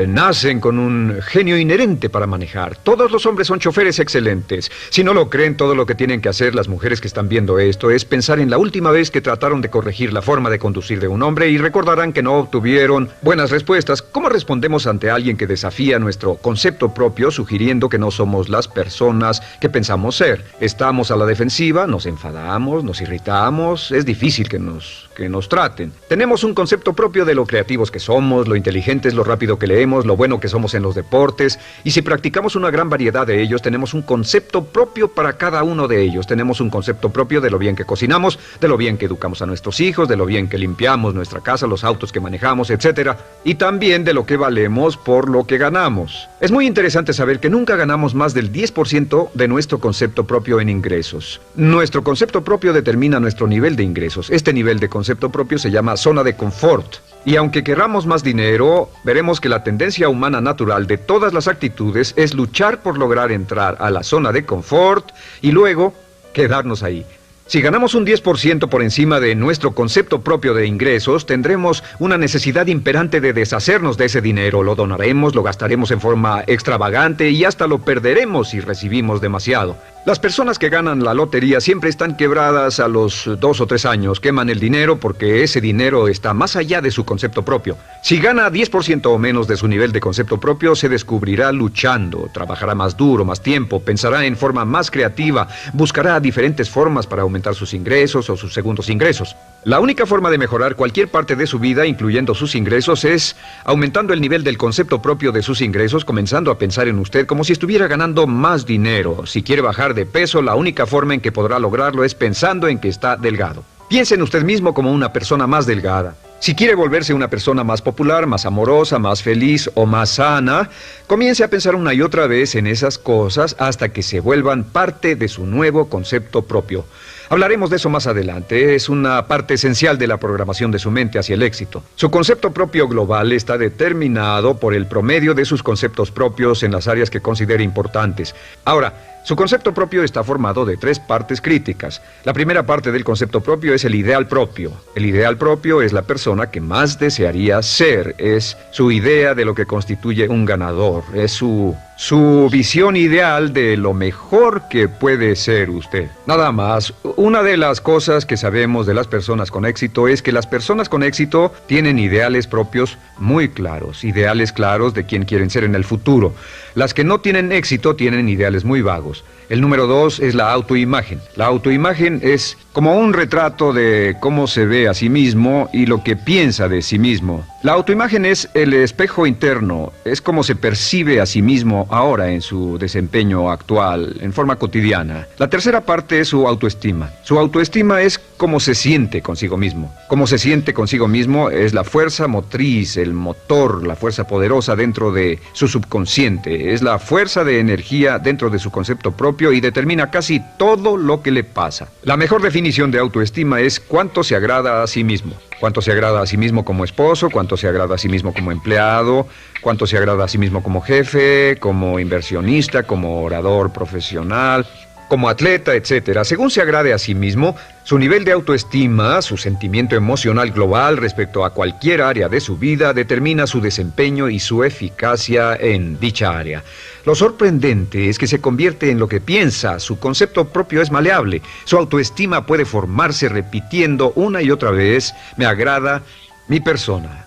nacen con un genio inherente para manejar. Todos los hombres son choferes excelentes. Si no lo creen, todo lo que tienen que hacer las mujeres que están viendo esto es pensar en la última vez que trataron de corregir la forma de conducir de un hombre y recordarán que no obtuvieron buenas respuestas. ¿Cómo respondemos ante alguien que desafía nuestro concepto propio, sugiriendo que no somos las personas que pensamos ser? Estamos a la defensiva, nos enfadamos, nos irritamos, es difícil que nos traten. Tenemos un concepto propio de lo creativos que somos, lo inteligentes, lo rápido que leemos, lo bueno que somos en los deportes, y si practicamos una gran variedad de ellos, tenemos un concepto propio para cada uno de ellos. Tenemos un concepto propio de lo bien que cocinamos, de lo bien que educamos a nuestros hijos, de lo bien que limpiamos nuestra casa, los autos que manejamos, etc. Y también de lo que valemos por lo que ganamos. Es muy interesante saber que nunca ganamos más del 10% de nuestro concepto propio en ingresos. Nuestro concepto propio determina nuestro nivel de ingresos. Este nivel de concepto propio se llama zona de confort. Y aunque querramos más dinero, veremos que la tendencia humana natural de todas las actitudes es luchar por lograr entrar a la zona de confort y luego quedarnos ahí. Si ganamos un 10% por encima de nuestro concepto propio de ingresos, tendremos una necesidad imperante de deshacernos de ese dinero. Lo donaremos, lo gastaremos en forma extravagante y hasta lo perderemos si recibimos demasiado. Las personas que ganan la lotería siempre están quebradas a los 2 o 3 años. Queman el dinero porque ese dinero está más allá de su concepto propio. Si gana 10% o menos de su nivel de concepto propio, se descubrirá luchando, trabajará más duro, más tiempo, pensará en forma más creativa, buscará diferentes formas para aumentar sus ingresos o sus segundos ingresos. La única forma de mejorar cualquier parte de su vida, incluyendo sus ingresos, es aumentando el nivel del concepto propio de sus ingresos, comenzando a pensar en usted como si estuviera ganando más dinero. Si quiere bajar de peso, la única forma en que podrá lograrlo es pensando en que está delgado. Piense en usted mismo como una persona más delgada. Si quiere volverse una persona más popular, más amorosa, más feliz o más sana, comience a pensar una y otra vez en esas cosas hasta que se vuelvan parte de su nuevo concepto propio. Hablaremos de eso más adelante. Es una parte esencial de la programación de su mente hacia el éxito. Su concepto propio global está determinado por el promedio de sus conceptos propios en las áreas que considere importantes. Ahora, su concepto propio está formado de 3 partes críticas. La primera parte del concepto propio es el ideal propio. El ideal propio es la persona que más desearía ser. Es su idea de lo que constituye un ganador. Es su visión ideal de lo mejor que puede ser usted. Nada más, una de las cosas que sabemos de las personas con éxito es que las personas con éxito tienen ideales propios muy claros. Ideales claros de quién quieren ser en el futuro. Las que no tienen éxito tienen ideales muy vagos. El número 2 es la autoimagen. La autoimagen es como un retrato de cómo se ve a sí mismo y lo que piensa de sí mismo. La autoimagen es el espejo interno, es como se percibe a sí mismo ahora en su desempeño actual, en forma cotidiana. La tercera parte es su autoestima. Su autoestima es cómo se siente consigo mismo. Cómo se siente consigo mismo es la fuerza motriz, el motor, la fuerza poderosa dentro de su subconsciente. Es la fuerza de energía dentro de su concepto propio y determina casi todo lo que le pasa. La mejor definición de autoestima es cuánto se agrada a sí mismo. Cuánto se agrada a sí mismo como esposo, cuánto se agrada a sí mismo como empleado, cuánto se agrada a sí mismo como jefe, como inversionista, como orador profesional, como atleta, etc. Según se agrade a sí mismo, su nivel de autoestima, su sentimiento emocional global respecto a cualquier área de su vida, determina su desempeño y su eficacia en dicha área. Lo sorprendente es que se convierte en lo que piensa. Su concepto propio es maleable. Su autoestima puede formarse repitiendo una y otra vez: me agrada mi persona.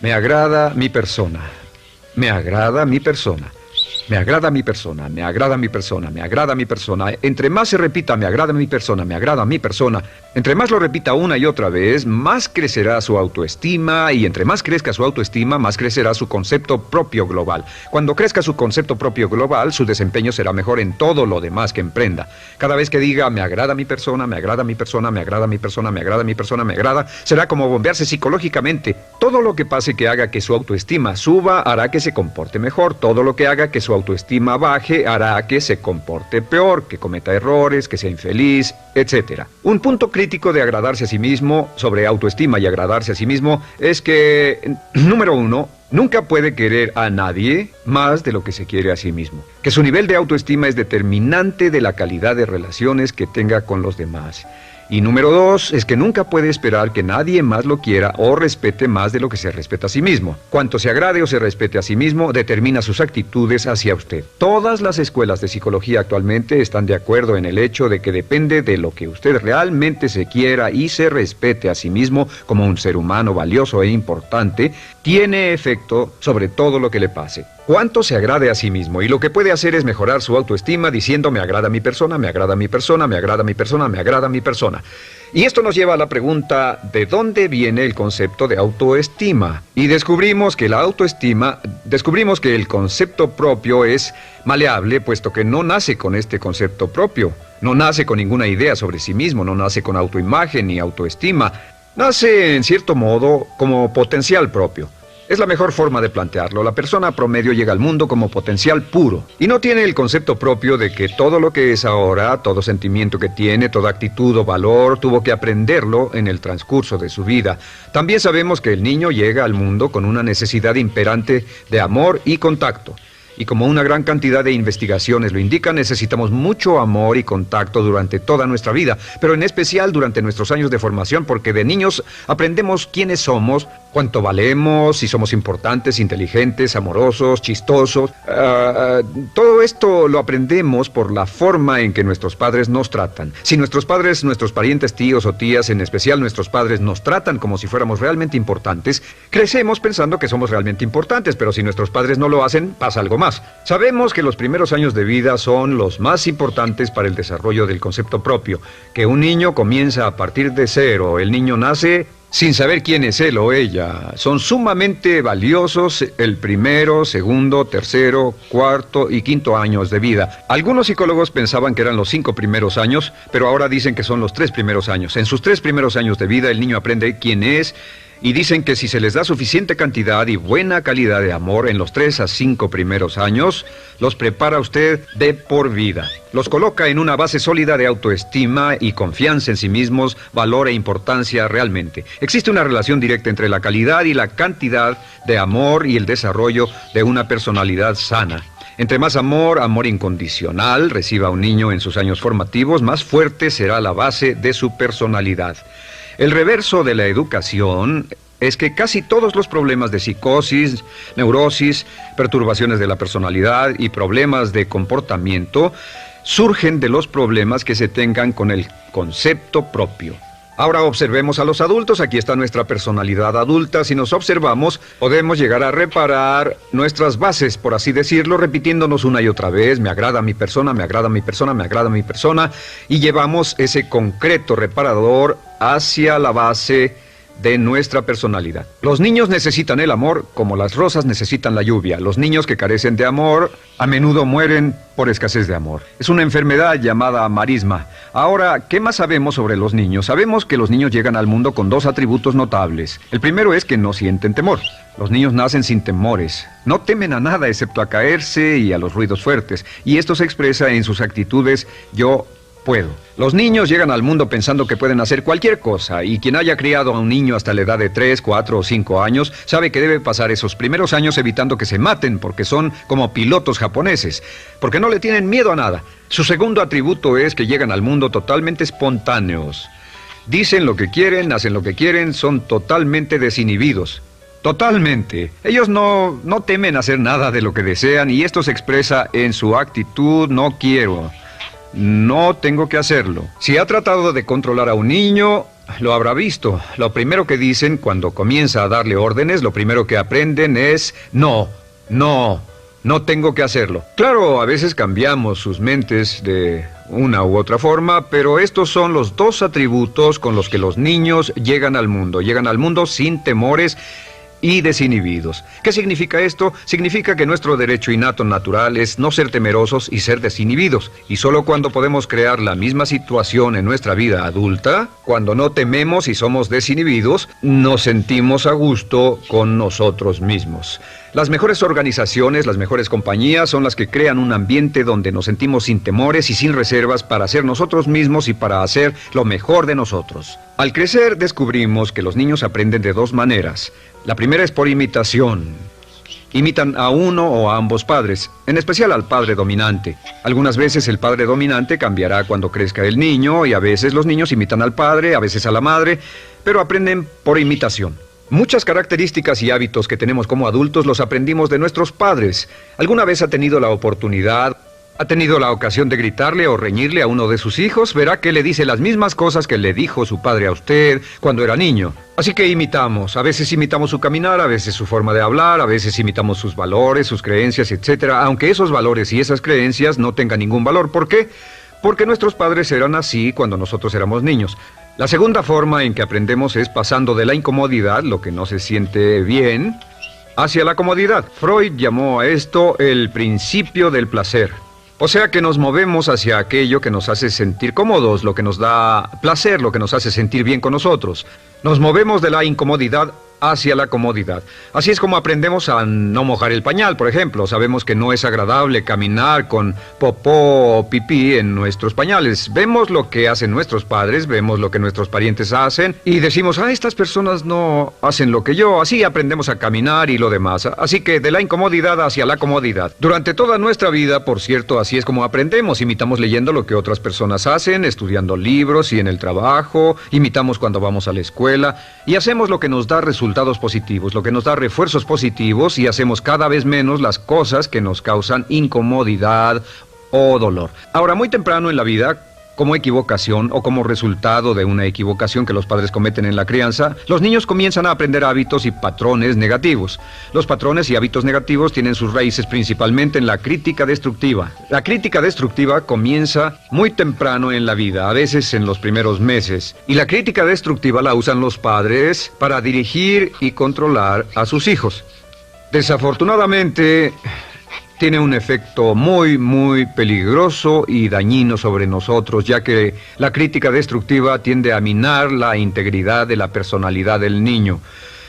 Me agrada mi persona. Me agrada mi persona. Me agrada mi persona, me agrada mi persona, me agrada mi persona. Entre más se repita, me agrada mi persona, me agrada mi persona, entre más lo repita una y otra vez, más crecerá su autoestima, y entre más crezca su autoestima, más crecerá su concepto propio global. Cuando crezca su concepto propio global, su desempeño será mejor en todo lo demás que emprenda. Cada vez que diga, me agrada mi persona, me agrada mi persona, me agrada mi persona, me agrada mi persona, me agrada, será como bombearse psicológicamente. Todo lo que pase que haga que su autoestima suba, hará que se comporte mejor. Todo lo que haga que su autoestima baje hará que se comporte peor, que cometa errores, que sea infeliz, etc. Un punto crítico de agradarse a sí mismo, sobre autoestima y agradarse a sí mismo, es que, número 1, nunca puede querer a nadie más de lo que se quiere a sí mismo. Que su nivel de autoestima es determinante de la calidad de relaciones que tenga con los demás. Y número 2, es que nunca puede esperar que nadie más lo quiera o respete más de lo que se respeta a sí mismo. Cuanto se agrade o se respete a sí mismo, determina sus actitudes hacia usted. Todas las escuelas de psicología actualmente están de acuerdo en el hecho de que depende de lo que usted realmente se quiera y se respete a sí mismo como un ser humano valioso e importante, tiene efecto sobre todo lo que le pase. Cuánto se agrade a sí mismo, y lo que puede hacer es mejorar su autoestima diciendo me agrada mi persona, me agrada mi persona, me agrada mi persona, me agrada mi persona. Y esto nos lleva a la pregunta, ¿de dónde viene el concepto de autoestima? Y descubrimos que el concepto propio es maleable, puesto que no nace con este concepto propio, no nace con ninguna idea sobre sí mismo, no nace con autoimagen ni autoestima, nace en cierto modo como potencial propio. Es la mejor forma de plantearlo. La persona promedio llega al mundo como potencial puro y no tiene el concepto propio de que todo lo que es ahora, todo sentimiento que tiene, toda actitud o valor, tuvo que aprenderlo en el transcurso de su vida. También sabemos que el niño llega al mundo con una necesidad imperante de amor y contacto. Y como una gran cantidad de investigaciones lo indican, necesitamos mucho amor y contacto durante toda nuestra vida, pero en especial durante nuestros años de formación, porque de niños aprendemos quiénes somos, cuánto valemos, si somos importantes, inteligentes, amorosos, chistosos. Todo esto lo aprendemos por la forma en que nuestros padres nos tratan. Si nuestros padres, nuestros parientes, tíos o tías, en especial nuestros padres, nos tratan como si fuéramos realmente importantes, crecemos pensando que somos realmente importantes, pero si nuestros padres no lo hacen, pasa algo más. Sabemos que los primeros años de vida son los más importantes para el desarrollo del concepto propio, que un niño comienza a partir de cero. El niño nace sin saber quién es él o ella. Son sumamente valiosos el primero, segundo, tercero, cuarto y quinto años de vida. Algunos psicólogos pensaban que eran los 5 primeros años, pero ahora dicen que son los 3 primeros años. En sus 3 primeros años de vida el niño aprende quién es. Y dicen que si se les da suficiente cantidad y buena calidad de amor en los 3 a 5 primeros años, los prepara usted de por vida. Los coloca en una base sólida de autoestima y confianza en sí mismos, valor e importancia realmente. Existe una relación directa entre la calidad y la cantidad de amor y el desarrollo de una personalidad sana. Entre más amor, amor incondicional, reciba un niño en sus años formativos, más fuerte será la base de su personalidad. El reverso de la educación es que casi todos los problemas de psicosis, neurosis, perturbaciones de la personalidad y problemas de comportamiento surgen de los problemas que se tengan con el concepto propio. Ahora observemos a los adultos. Aquí está nuestra personalidad adulta. Si nos observamos, podemos llegar a reparar nuestras bases, por así decirlo, repitiéndonos una y otra vez, me agrada mi persona, me agrada mi persona, me agrada mi persona, y llevamos ese concreto reparador hacia la base de nuestra personalidad. Los niños necesitan el amor como las rosas necesitan la lluvia. Los niños que carecen de amor a menudo mueren por escasez de amor. Es una enfermedad llamada marisma. Ahora, ¿qué más sabemos sobre los niños? Sabemos que los niños llegan al mundo con 2 atributos notables. El primero es que no sienten temor. Los niños nacen sin temores. No temen a nada excepto a caerse y a los ruidos fuertes. Y esto se expresa en sus actitudes yo puedo. Los niños llegan al mundo pensando que pueden hacer cualquier cosa, y quien haya criado a un niño hasta la edad de 3, 4 o 5 años sabe que debe pasar esos primeros años evitando que se maten, porque son como pilotos japoneses, porque no le tienen miedo a nada. Su segundo atributo es que llegan al mundo totalmente espontáneos. Dicen lo que quieren, hacen lo que quieren, son totalmente desinhibidos. Totalmente. Ellos no temen hacer nada de lo que desean, y esto se expresa en su actitud no quiero. No tengo que hacerlo. Si ha tratado de controlar a un niño, Lo habrá visto. Lo primero que dicen cuando comienza a darle órdenes, lo primero que aprenden es no, no, no tengo que hacerlo. Claro, a veces cambiamos sus mentes de una u otra forma, pero estos son los dos atributos con los que los niños llegan al mundo. Llegan al mundo sin temores y desinhibidos. ¿Qué significa esto? Significa que nuestro derecho innato natural es no ser temerosos y ser desinhibidos. Y solo cuando podemos crear la misma situación en nuestra vida adulta, cuando no tememos y somos desinhibidos, nos sentimos a gusto con nosotros mismos. Las mejores organizaciones, las mejores compañías son las que crean un ambiente donde nos sentimos sin temores y sin reservas para ser nosotros mismos y para hacer lo mejor de nosotros. Al crecer descubrimos que los niños aprenden de dos maneras. La primera es por imitación. Imitan a uno o a ambos padres, en especial al padre dominante. Algunas veces el padre dominante cambiará cuando crezca el niño y a veces los niños imitan al padre, a veces a la madre, pero aprenden por imitación. Muchas características y hábitos que tenemos como adultos los aprendimos de nuestros padres. ¿Alguna vez ha tenido la oportunidad, ha tenido la ocasión de gritarle o reñirle a uno de sus hijos? Verá que le dice las mismas cosas que le dijo su padre a usted cuando era niño. Así que imitamos. A veces imitamos su caminar, a veces su forma de hablar, a veces imitamos sus valores, sus creencias, etc. Aunque esos valores y esas creencias no tengan ningún valor. ¿Por qué? Porque nuestros padres eran así cuando nosotros éramos niños. La segunda forma en que aprendemos es pasando de la incomodidad, lo que no se siente bien, hacia la comodidad. Freud llamó a esto el principio del placer. O sea que nos movemos hacia aquello que nos hace sentir cómodos, lo que nos da placer, lo que nos hace sentir bien con nosotros. Nos movemos de la incomodidad hacia la comodidad. Así es como aprendemos a no mojar el pañal, por ejemplo. Sabemos que no es agradable caminar con popó o pipí en nuestros pañales. Vemos lo que hacen nuestros padres, vemos lo que nuestros parientes hacen y decimos, estas personas no hacen lo que yo. Así aprendemos a caminar y lo demás. Así que de la incomodidad hacia la comodidad. Durante toda nuestra vida, por cierto, así es como aprendemos. Imitamos leyendo lo que otras personas hacen, estudiando libros y en el trabajo, imitamos cuando vamos a la escuela y hacemos lo que nos da resultados positivos, lo que nos da refuerzos positivos y hacemos cada vez menos las cosas que nos causan incomodidad o dolor. Ahora, muy temprano en la vida, como equivocación o como resultado de una equivocación que los padres cometen en la crianza, los niños comienzan a aprender hábitos y patrones negativos. Los patrones y hábitos negativos tienen sus raíces principalmente en la crítica destructiva. La crítica destructiva comienza muy temprano en la vida, a veces en los primeros meses. Y la crítica destructiva la usan los padres para dirigir y controlar a sus hijos. Desafortunadamente, tiene un efecto muy peligroso y dañino sobre nosotros, ya que la crítica destructiva tiende a minar la integridad de la personalidad del niño.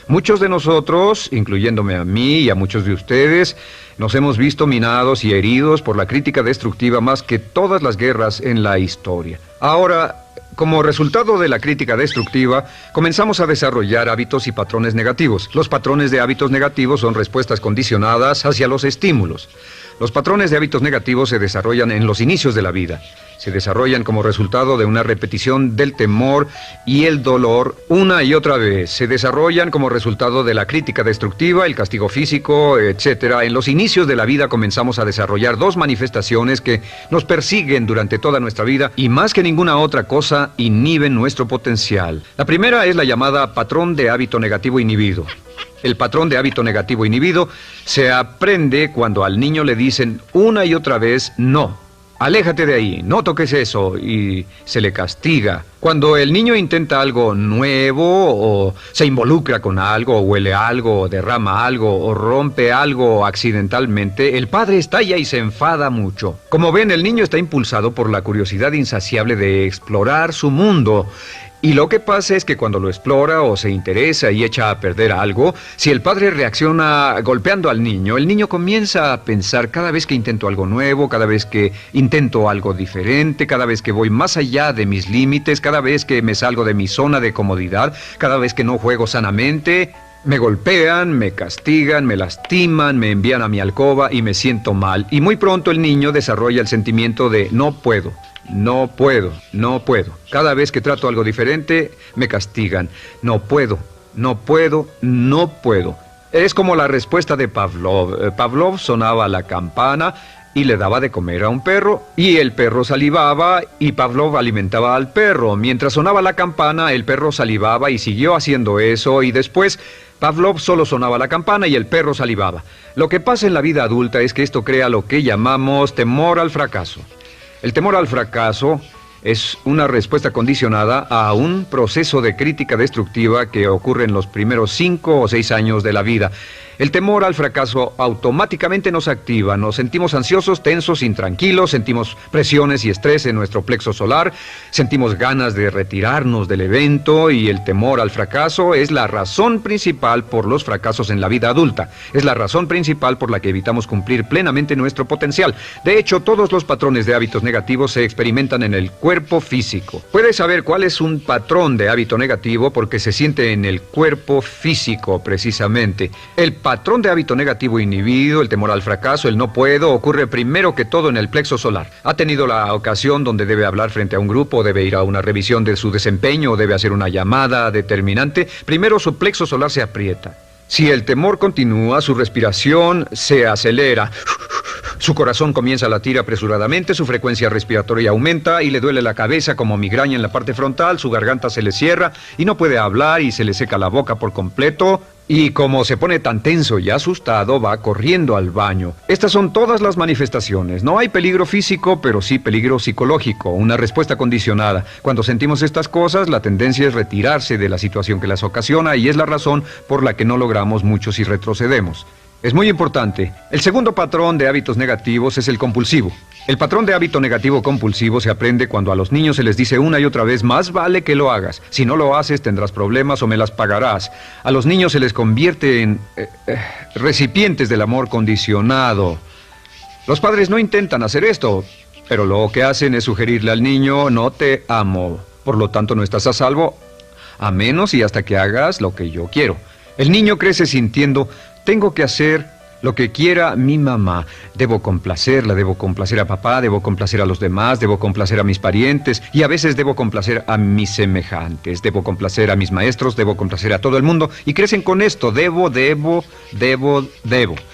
Muchos de nosotros, incluyéndome a mí y a muchos de ustedes, nos hemos visto minados y heridos por la crítica destructiva más que todas las guerras en la historia. Ahora, como resultado de la crítica destructiva, comenzamos a desarrollar hábitos y patrones negativos. Los patrones de hábitos negativos son respuestas condicionadas hacia los estímulos. Los patrones de hábitos negativos se desarrollan en los inicios de la vida. Se desarrollan como resultado de una repetición del temor y el dolor una y otra vez. Se desarrollan como resultado de la crítica destructiva, el castigo físico, etc. En los inicios de la vida comenzamos a desarrollar dos manifestaciones que nos persiguen durante toda nuestra vida y más que ninguna otra cosa inhiben nuestro potencial. La primera es la llamada patrón de hábito negativo inhibido. El patrón de hábito negativo inhibido se aprende cuando al niño le dicen una y otra vez no. Aléjate de ahí, no toques eso, y se le castiga. Cuando el niño intenta algo nuevo, o se involucra con algo, o huele algo, o derrama algo, o rompe algo accidentalmente, el padre estalla y se enfada mucho. Como ven, el niño está impulsado por la curiosidad insaciable de explorar su mundo. Y lo que pasa es que cuando lo explora o se interesa y echa a perder algo, si el padre reacciona golpeando al niño, el niño comienza a pensar cada vez que intento algo nuevo, cada vez que intento algo diferente, cada vez que voy más allá de mis límites, cada vez que me salgo de mi zona de comodidad, cada vez que no juego sanamente, me golpean, me castigan, me lastiman, me envían a mi alcoba y me siento mal. Y muy pronto el niño desarrolla el sentimiento de no puedo. No puedo, no puedo. Cada vez que trato algo diferente, me castigan. No puedo, no puedo, no puedo. Es como la respuesta de Pavlov. Pavlov sonaba la campana y le daba de comer a un perro, y el perro salivaba y Pavlov alimentaba al perro. Mientras sonaba la campana, el perro salivaba y siguió haciendo eso, y después Pavlov solo sonaba la campana y el perro salivaba. Lo que pasa en la vida adulta es que esto crea lo que llamamos temor al fracaso. El temor al fracaso es una respuesta condicionada a un proceso de crítica destructiva que ocurre en los primeros 5 o 6 años de la vida. El temor al fracaso automáticamente nos activa, nos sentimos ansiosos, tensos, intranquilos, sentimos presiones y estrés en nuestro plexo solar, sentimos ganas de retirarnos del evento, y el temor al fracaso es la razón principal por los fracasos en la vida adulta. Es la razón principal por la que evitamos cumplir plenamente nuestro potencial. De hecho, todos los patrones de hábitos negativos se experimentan en el cuerpo físico. Puedes saber cuál es un patrón de hábito negativo porque se siente en el cuerpo físico, precisamente. El patrón de hábito negativo inhibido, el temor al fracaso, el no puedo, ocurre primero que todo en el plexo solar. Ha tenido la ocasión donde debe hablar frente a un grupo, debe ir a una revisión de su desempeño o debe hacer una llamada determinante. Primero su plexo solar se aprieta. Si el temor continúa, su respiración se acelera. Su corazón comienza a latir apresuradamente, su frecuencia respiratoria aumenta y le duele la cabeza como migraña en la parte frontal, su garganta se le cierra y no puede hablar y se le seca la boca por completo. Y como se pone tan tenso y asustado, va corriendo al baño. Estas son todas las manifestaciones. No hay peligro físico, pero sí peligro psicológico, una respuesta condicionada. Cuando sentimos estas cosas, la tendencia es retirarse de la situación que las ocasiona y es la razón por la que no logramos mucho si retrocedemos. Es muy importante. El segundo patrón de hábitos negativos es el compulsivo. El patrón de hábito negativo compulsivo se aprende cuando a los niños se les dice una y otra vez: más vale que lo hagas. Si no lo haces, tendrás problemas o me las pagarás. A los niños se les convierte en recipientes del amor condicionado. Los padres no intentan hacer esto, pero lo que hacen es sugerirle al niño: no te amo, por lo tanto no estás a salvo, a menos y hasta que hagas lo que yo quiero. El niño crece sintiendo: tengo que hacer lo que quiera mi mamá. Debo complacerla, debo complacer a papá, debo complacer a los demás, debo complacer a mis parientes y a veces debo complacer a mis semejantes, debo complacer a mis maestros, debo complacer a todo el mundo y crecen con esto: debo.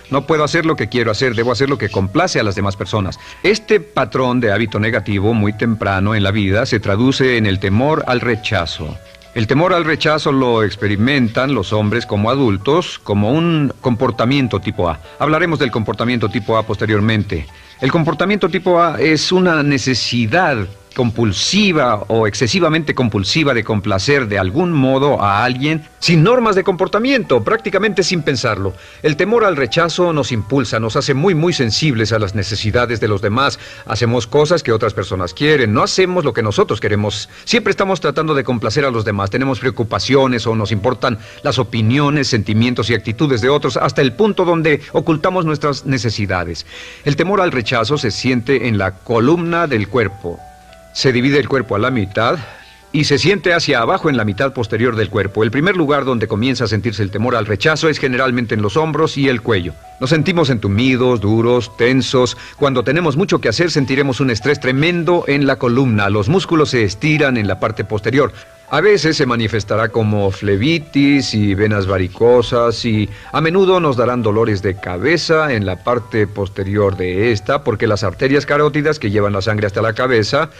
No puedo hacer lo que quiero hacer, debo hacer lo que complace a las demás personas. Este patrón de hábito negativo muy temprano en la vida se traduce en el temor al rechazo. El temor al rechazo lo experimentan los hombres como adultos como un comportamiento tipo A. Hablaremos del comportamiento tipo A posteriormente. El comportamiento tipo A es una necesidad compulsiva o excesivamente compulsiva de complacer de algún modo a alguien sin normas de comportamiento, prácticamente sin pensarlo. El temor al rechazo nos impulsa, nos hace muy sensibles a las necesidades de los demás. Hacemos cosas que otras personas quieren, no hacemos lo que nosotros queremos. Siempre estamos tratando de complacer a los demás, tenemos preocupaciones o nos importan las opiniones, sentimientos y actitudes de otros hasta el punto donde ocultamos nuestras necesidades. El temor al rechazo se siente en la columna del cuerpo. Se divide el cuerpo a la mitad y se siente hacia abajo en la mitad posterior del cuerpo. El primer lugar donde comienza a sentirse el temor al rechazo es generalmente en los hombros y el cuello. Nos sentimos entumidos, duros, tensos. Cuando tenemos mucho que hacer, sentiremos un estrés tremendo en la columna. Los músculos se estiran en la parte posterior. A veces se manifestará como flebitis y venas varicosas y a menudo nos darán dolores de cabeza en la parte posterior de esta porque las arterias carótidas que llevan la sangre hasta la cabeza,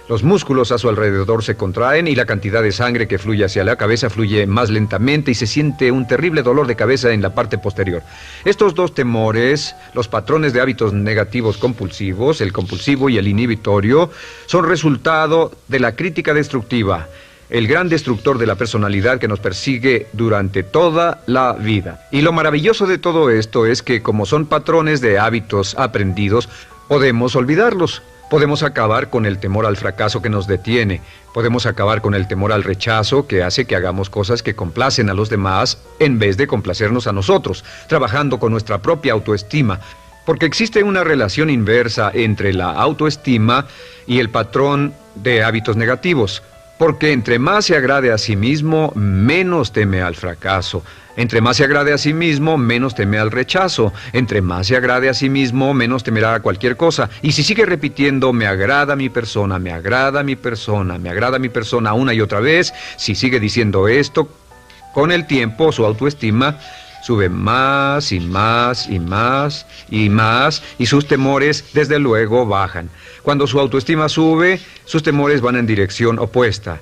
los músculos a su alrededor se contraen y la cantidad de sangre que fluye hacia la cabeza fluye más lentamente y se siente un terrible dolor de cabeza en la parte posterior. Estos dos temores, los patrones de hábitos negativos compulsivos, el compulsivo y el inhibitorio, son resultado de la crítica destructiva, el gran destructor de la personalidad que nos persigue durante toda la vida. Y lo maravilloso de todo esto es que como son patrones de hábitos aprendidos, podemos olvidarlos. Podemos acabar con el temor al fracaso que nos detiene. Podemos acabar con el temor al rechazo que hace que hagamos cosas que complacen a los demás en vez de complacernos a nosotros, trabajando con nuestra propia autoestima. Porque existe una relación inversa entre la autoestima y el patrón de hábitos negativos. Porque entre más se agrade a sí mismo, menos teme al fracaso. Entre más se agrade a sí mismo, menos teme al rechazo. Entre más se agrade a sí mismo, menos temerá a cualquier cosa. Y si sigue repitiendo, me agrada mi persona, me agrada mi persona, me agrada mi persona una y otra vez, si sigue diciendo esto, con el tiempo su autoestima sube más y más y más y más, y sus temores, desde luego, bajan. Cuando su autoestima sube, sus temores van en dirección opuesta.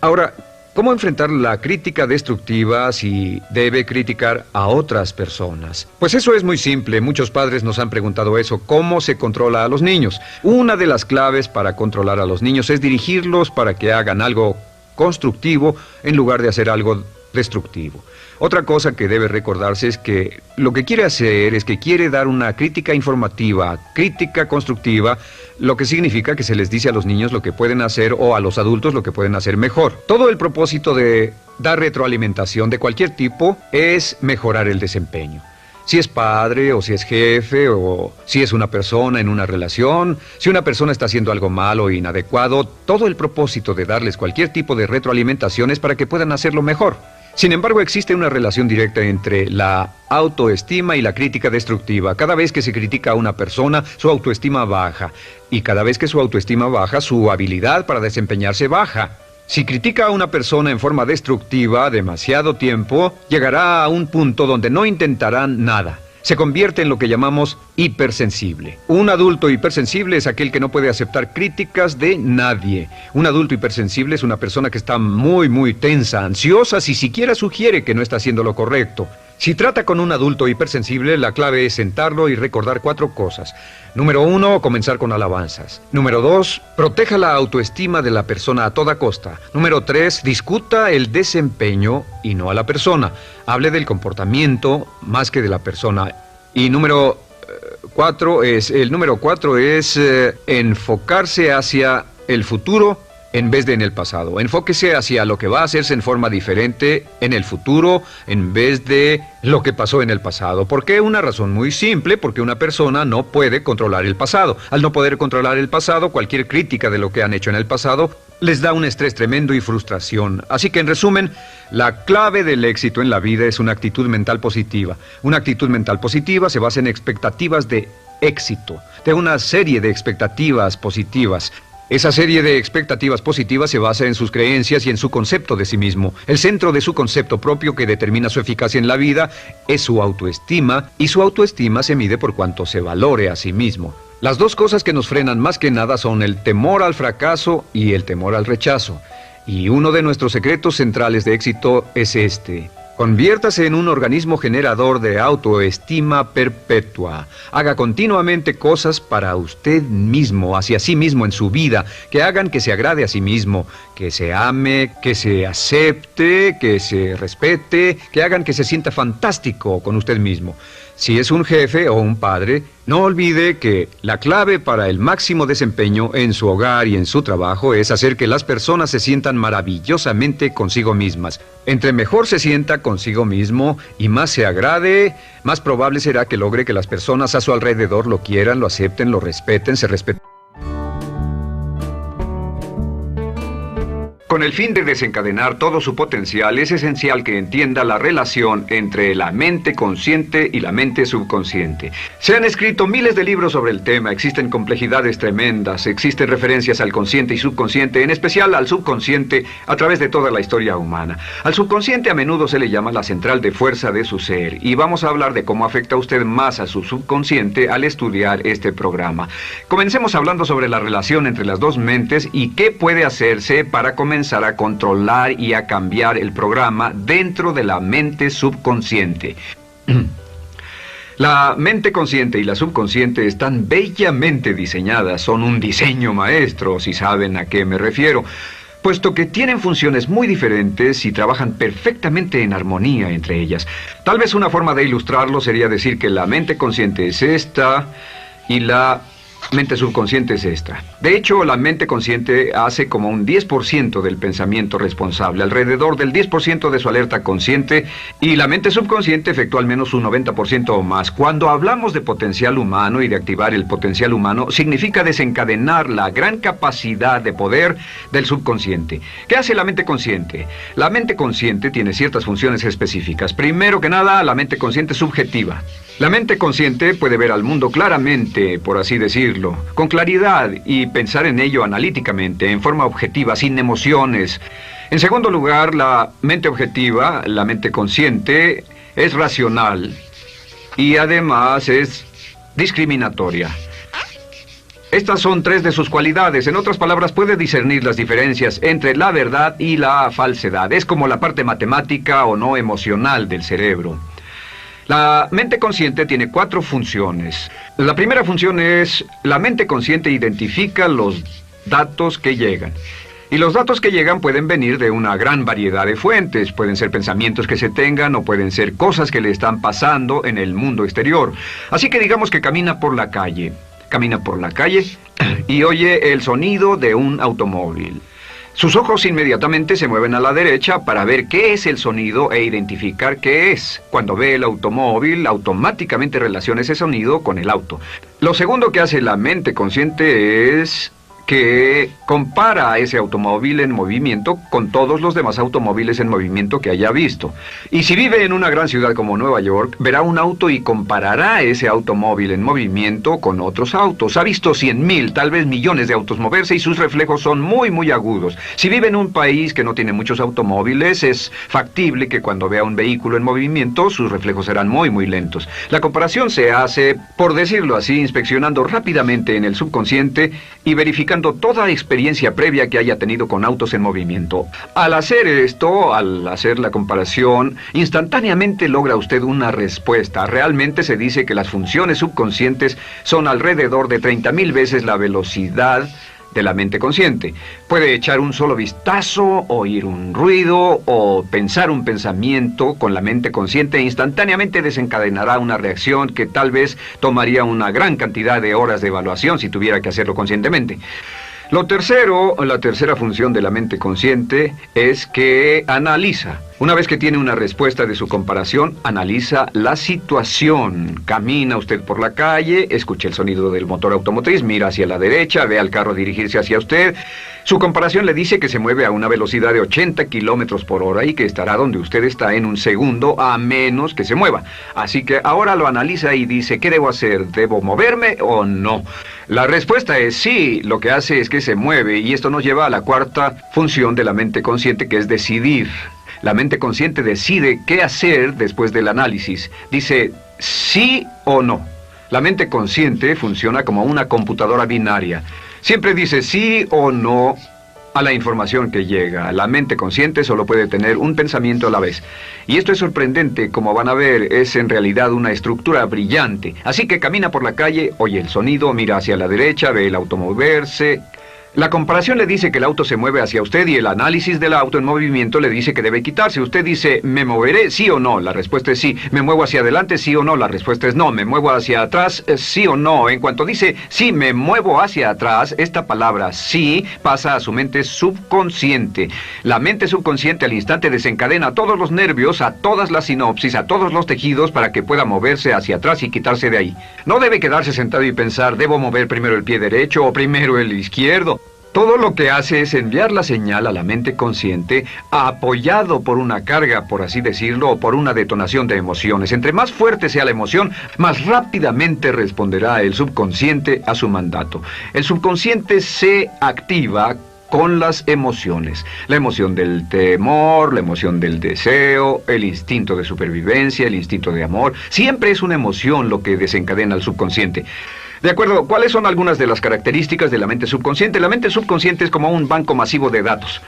Ahora, ¿cómo enfrentar la crítica destructiva si debe criticar a otras personas? Pues eso es muy simple. Muchos padres nos han preguntado eso. ¿Cómo se controla a los niños? Una de las claves para controlar a los niños es dirigirlos para que hagan algo constructivo en lugar de hacer algo destructivo. Otra cosa que debe recordarse es que lo que quiere hacer es que quiere dar una crítica informativa, crítica constructiva, lo que significa que se les dice a los niños lo que pueden hacer o a los adultos lo que pueden hacer mejor. Todo el propósito de dar retroalimentación de cualquier tipo es mejorar el desempeño. Si es padre o si es jefe o si es una persona en una relación, si una persona está haciendo algo malo o inadecuado, todo el propósito de darles cualquier tipo de retroalimentación es para que puedan hacerlo mejor. Sin embargo, existe una relación directa entre la autoestima y la crítica destructiva. Cada vez que se critica a una persona, su autoestima baja. Y cada vez que su autoestima baja, su habilidad para desempeñarse baja. Si critica a una persona en forma destructiva demasiado tiempo, llegará a un punto donde no intentará nada. Se convierte en lo que llamamos hipersensible. Un adulto hipersensible es aquel que no puede aceptar críticas de nadie. Un adulto hipersensible es una persona que está muy tensa, ansiosa, si siquiera sugiere que no está haciendo lo correcto. Si trata con un adulto hipersensible, la clave es sentarlo y recordar 4 cosas. Número 1, comenzar con alabanzas. Número 2, proteja la autoestima de la persona a toda costa. Número 3, discuta el desempeño y no a la persona. Hable del comportamiento más que de la persona. Y número 4 es enfocarse hacia el futuro en vez de en el pasado. Enfóquese hacia lo que va a hacerse en forma diferente en el futuro en vez de lo que pasó en el pasado. ¿Por qué? Una razón muy simple, porque una persona no puede controlar el pasado. Al no poder controlar el pasado, cualquier crítica de lo que han hecho en el pasado les da un estrés tremendo y frustración. Así que, en resumen, la clave del éxito en la vida es una actitud mental positiva. Una actitud mental positiva se basa en expectativas de éxito, de una serie de expectativas positivas. Esa serie de expectativas positivas se basa en sus creencias y en su concepto de sí mismo. El centro de su concepto propio que determina su eficacia en la vida es su autoestima, y su autoestima se mide por cuanto se valore a sí mismo. Las 2 cosas que nos frenan más que nada son el temor al fracaso y el temor al rechazo. Y uno de nuestros secretos centrales de éxito es este: conviértase en un organismo generador de autoestima perpetua. Haga continuamente cosas para usted mismo, hacia sí mismo en su vida, que hagan que se agrade a sí mismo, que se ame, que se acepte, que se respete, que hagan que se sienta fantástico con usted mismo. Si es un jefe o un padre, no olvide que la clave para el máximo desempeño en su hogar y en su trabajo es hacer que las personas se sientan maravillosamente consigo mismas. Entre mejor se sienta consigo mismo y más se agrade, más probable será que logre que las personas a su alrededor lo quieran, lo acepten, lo respeten, se respeten. Con el fin de desencadenar todo su potencial, es esencial que entienda la relación entre la mente consciente y la mente subconsciente. Se han escrito miles de libros sobre el tema, existen complejidades tremendas, existen referencias al consciente y subconsciente, en especial al subconsciente, a través de toda la historia humana. Al subconsciente a menudo se le llama la central de fuerza de su ser, y vamos a hablar de cómo afecta usted más a su subconsciente al estudiar este programa. Comencemos hablando sobre la relación entre las 2 mentes y qué puede hacerse para comenzar a controlar y a cambiar el programa dentro de la mente subconsciente. La mente consciente y la subconsciente están bellamente diseñadas, son un diseño maestro, si saben a qué me refiero, puesto que tienen funciones muy diferentes y trabajan perfectamente en armonía entre ellas. Tal vez una forma de ilustrarlo sería decir que la mente consciente es esta y la mente subconsciente es esta. De hecho, la mente consciente hace como un 10% del pensamiento responsable, alrededor del 10% de su alerta consciente, y la mente subconsciente efectúa al menos un 90% o más. Cuando hablamos de potencial humano y de activar el potencial humano, significa desencadenar la gran capacidad de poder del subconsciente. ¿Qué hace la mente consciente? La mente consciente tiene ciertas funciones específicas. Primero que nada, la mente consciente es subjetiva. La mente consciente puede ver al mundo claramente, por así decirlo, con claridad, y pensar en ello analíticamente, en forma objetiva, sin emociones. En segundo lugar, la mente objetiva, la mente consciente, es racional y además es discriminatoria. Estas son tres de sus cualidades. En otras palabras, puede discernir las diferencias entre la verdad y la falsedad. Es como la parte matemática o no emocional del cerebro. La mente consciente tiene 4 funciones. La primera función es, la mente consciente identifica los datos que llegan. Y los datos que llegan pueden venir de una gran variedad de fuentes. Pueden ser pensamientos que se tengan o pueden ser cosas que le están pasando en el mundo exterior. Así que digamos que camina por la calle. Camina por la calle y oye el sonido de un automóvil. Sus ojos inmediatamente se mueven a la derecha para ver qué es el sonido e identificar qué es. Cuando ve el automóvil, automáticamente relaciona ese sonido con el auto. Lo segundo que hace la mente consciente es que compara a ese automóvil en movimiento con todos los demás automóviles en movimiento que haya visto. Y si vive en una gran ciudad como Nueva York, verá un auto y comparará ese automóvil en movimiento con otros autos. Ha visto 100,000, tal vez millones de autos moverse y sus reflejos son muy agudos. Si vive en un país que no tiene muchos automóviles, es factible que cuando vea un vehículo en movimiento, sus reflejos serán muy lentos. La comparación se hace, por decirlo así, inspeccionando rápidamente en el subconsciente y verificando toda experiencia previa que haya tenido con autos en movimiento. Al hacer esto, al hacer la comparación, instantáneamente logra usted una respuesta. Realmente se dice que las funciones subconscientes son alrededor de 30,000 veces la velocidad de la mente consciente. Puede echar un solo vistazo, oír un ruido o pensar un pensamiento con la mente consciente e instantáneamente desencadenará una reacción que tal vez tomaría una gran cantidad de horas de evaluación si tuviera que hacerlo conscientemente. La tercera función de la mente consciente es que analiza. Una vez que tiene una respuesta de su comparación, analiza la situación. Camina usted por la calle, escucha el sonido del motor automotriz, mira hacia la derecha, ve al carro dirigirse hacia usted. Su comparación le dice que se mueve a una velocidad de 80 kilómetros por hora y que estará donde usted está en un segundo, a menos que se mueva. Así que ahora lo analiza y dice, ¿qué debo hacer? ¿Debo moverme o no? La respuesta es sí. Lo que hace es que se mueve y esto nos lleva a la cuarta función de la mente consciente, que es decidir. La mente consciente decide qué hacer después del análisis. Dice sí o no. La mente consciente funciona como una computadora binaria. Siempre dice sí o no a la información que llega. La mente consciente solo puede tener un pensamiento a la vez. Y esto es sorprendente, como van a ver, es en realidad una estructura brillante. Así que camina por la calle, oye el sonido, mira hacia la derecha, ve el auto moverse. La comparación le dice que el auto se mueve hacia usted y el análisis del auto en movimiento le dice que debe quitarse. Usted dice, ¿me moveré? ¿Sí o no? La respuesta es sí. ¿Me muevo hacia adelante? ¿Sí o no? La respuesta es no. ¿Me muevo hacia atrás? ¿Sí o no? En cuanto dice, sí, me muevo hacia atrás, esta palabra sí pasa a su mente subconsciente. La mente subconsciente al instante desencadena a todos los nervios, a todas las sinapsis, a todos los tejidos para que pueda moverse hacia atrás y quitarse de ahí. No debe quedarse sentado y pensar, ¿debo mover primero el pie derecho o primero el izquierdo? Todo lo que hace es enviar la señal a la mente consciente, apoyado por una carga, por así decirlo, o por una detonación de emociones. Entre más fuerte sea la emoción, más rápidamente responderá el subconsciente a su mandato. El subconsciente se activa con las emociones. La emoción del temor, la emoción del deseo, el instinto de supervivencia, el instinto de amor. Siempre es una emoción lo que desencadena al subconsciente. De acuerdo, ¿cuáles son algunas de las características de la mente subconsciente? La mente subconsciente es como un banco masivo de datos.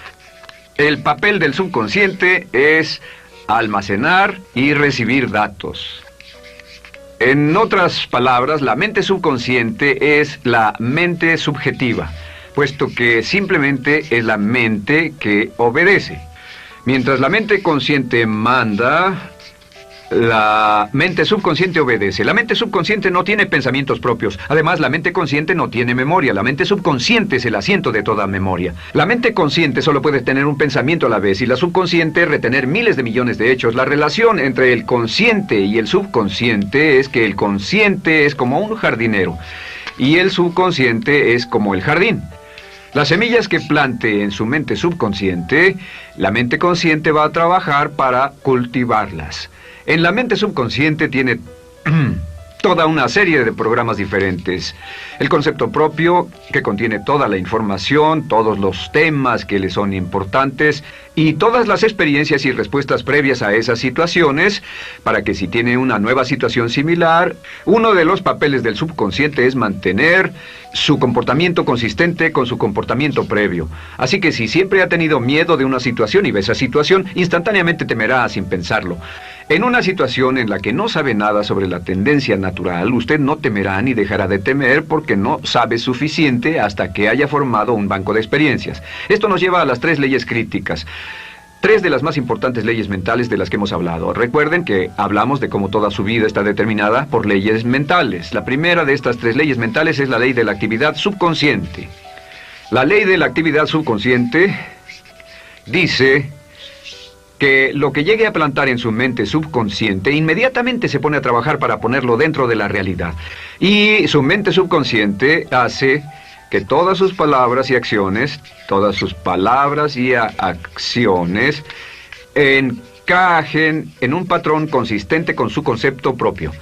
El papel del subconsciente es almacenar y recibir datos. En otras palabras, la mente subconsciente es la mente subjetiva, puesto que simplemente es la mente que obedece. Mientras la mente consciente manda, la mente subconsciente obedece. La mente subconsciente no tiene pensamientos propios. Además, la mente consciente no tiene memoria. La mente subconsciente es el asiento de toda memoria. La mente consciente solo puede tener un pensamiento a la vez y la subconsciente retener miles de millones de hechos. La relación entre el consciente y el subconsciente es que el consciente es como un jardinero y el subconsciente es como el jardín. Las semillas que plante en su mente subconsciente, la mente consciente va a trabajar para cultivarlas. En la mente subconsciente tiene toda una serie de programas diferentes. El concepto propio, que contiene toda la información, todos los temas que le son importantes y todas las experiencias y respuestas previas a esas situaciones, para que si tiene una nueva situación similar, uno de los papeles del subconsciente es mantener su comportamiento consistente con su comportamiento previo. Así que si siempre ha tenido miedo de una situación y ve esa situación, instantáneamente temerá sin pensarlo. En una situación en la que no sabe nada sobre la tendencia natural, usted no temerá ni dejará de temer porque no sabe suficiente hasta que haya formado un banco de experiencias. Esto nos lleva a las 3 leyes críticas. 3 de las más importantes leyes mentales de las que hemos hablado. Recuerden que hablamos de cómo toda su vida está determinada por leyes mentales. La primera de estas 3 leyes mentales es la ley de la actividad subconsciente. La ley de la actividad subconsciente dice que lo que llegue a plantar en su mente subconsciente inmediatamente se pone a trabajar para ponerlo dentro de la realidad. Y su mente subconsciente hace que todas sus palabras y acciones, encajen en un patrón consistente con su concepto propio.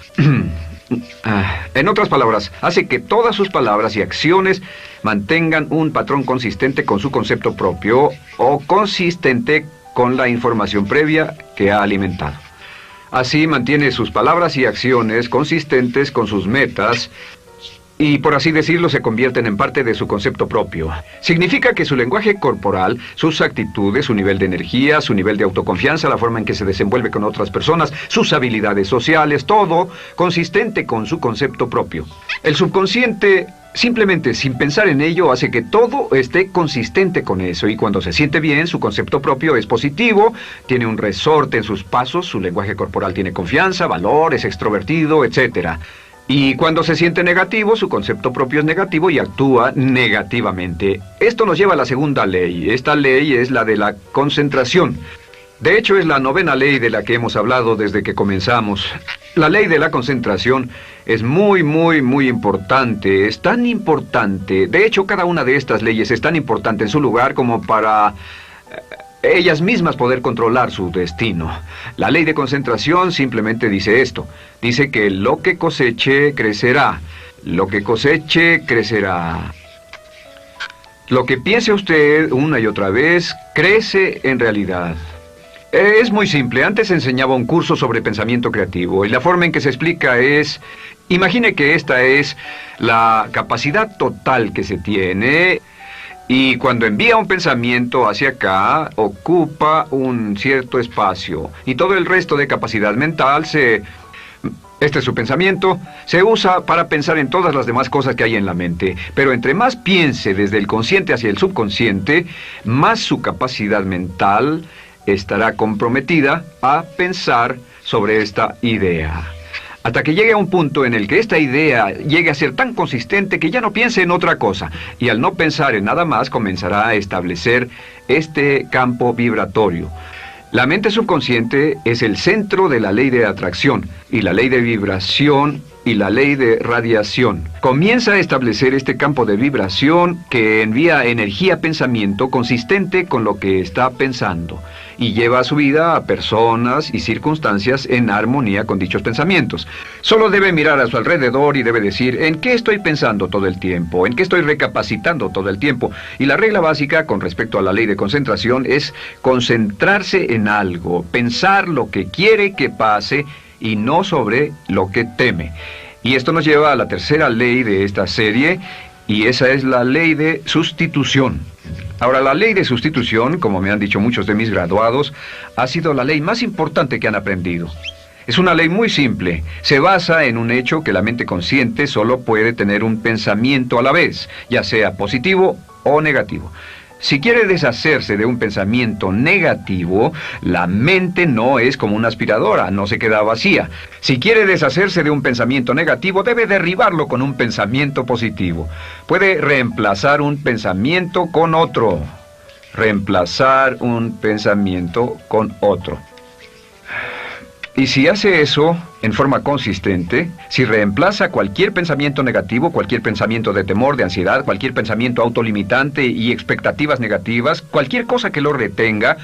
En otras palabras, hace que todas sus palabras y acciones mantengan un patrón consistente con su concepto propio o consistente con la información previa que ha alimentado. Así mantiene sus palabras y acciones consistentes con sus metas y, por así decirlo, se convierten en parte de su concepto propio. Significa que su lenguaje corporal, sus actitudes, su nivel de energía, su nivel de autoconfianza, la forma en que se desenvuelve con otras personas, sus habilidades sociales, todo consistente con su concepto propio. El subconsciente, simplemente sin pensar en ello, hace que todo esté consistente con eso, y cuando se siente bien, su concepto propio es positivo, tiene un resorte en sus pasos, su lenguaje corporal tiene confianza, valor, es extrovertido, etc. Y cuando se siente negativo, su concepto propio es negativo y actúa negativamente. Esto nos lleva a la segunda ley. Esta ley es la de la concentración. De hecho, es la 9ª ley de la que hemos hablado desde que comenzamos. La ley de la concentración es muy importante. Es tan importante. De hecho, cada una de estas leyes es tan importante en su lugar como para ellas mismas poder controlar su destino. La ley de concentración simplemente dice esto. Dice que lo que coseche, crecerá. Lo que coseche, crecerá. Lo que piense usted una y otra vez, crece en realidad. Es muy simple. Antes enseñaba un curso sobre pensamiento creativo y la forma en que se explica es: imagine que esta es la capacidad total que se tiene y cuando envía un pensamiento hacia acá, ocupa un cierto espacio y todo el resto de capacidad mental este es su pensamiento, se usa para pensar en todas las demás cosas que hay en la mente. Pero entre más piense desde el consciente hacia el subconsciente, más su capacidad mental estará comprometida a pensar sobre esta idea. Hasta que llegue a un punto en el que esta idea llegue a ser tan consistente que ya no piense en otra cosa. Y al no pensar en nada más, comenzará a establecer este campo vibratorio. La mente subconsciente es el centro de la ley de atracción, y la ley de vibración, y la ley de radiación. Comienza a establecer este campo de vibración que envía energía-pensamiento consistente con lo que está pensando, y lleva a su vida a personas y circunstancias en armonía con dichos pensamientos. Solo debe mirar a su alrededor y debe decir: ¿en qué estoy pensando todo el tiempo? ¿En qué estoy recapacitando todo el tiempo? Y la regla básica con respecto a la ley de concentración es concentrarse en algo, pensar lo que quiere que pase y no sobre lo que teme. Y esto nos lleva a la tercera ley de esta serie, y esa es la ley de sustitución. Ahora, la ley de sustitución, como me han dicho muchos de mis graduados, ha sido la ley más importante que han aprendido. Es una ley muy simple. Se basa en un hecho que la mente consciente solo puede tener un pensamiento a la vez, ya sea positivo o negativo. Si quiere deshacerse de un pensamiento negativo, la mente no es como una aspiradora, no se queda vacía. Si quiere deshacerse de un pensamiento negativo, debe derribarlo con un pensamiento positivo. Puede reemplazar un pensamiento con otro. Reemplazar un pensamiento con otro. Y si hace eso en forma consistente, si reemplaza cualquier pensamiento negativo, cualquier pensamiento de temor, de ansiedad, cualquier pensamiento autolimitante y expectativas negativas, cualquier cosa que lo retenga,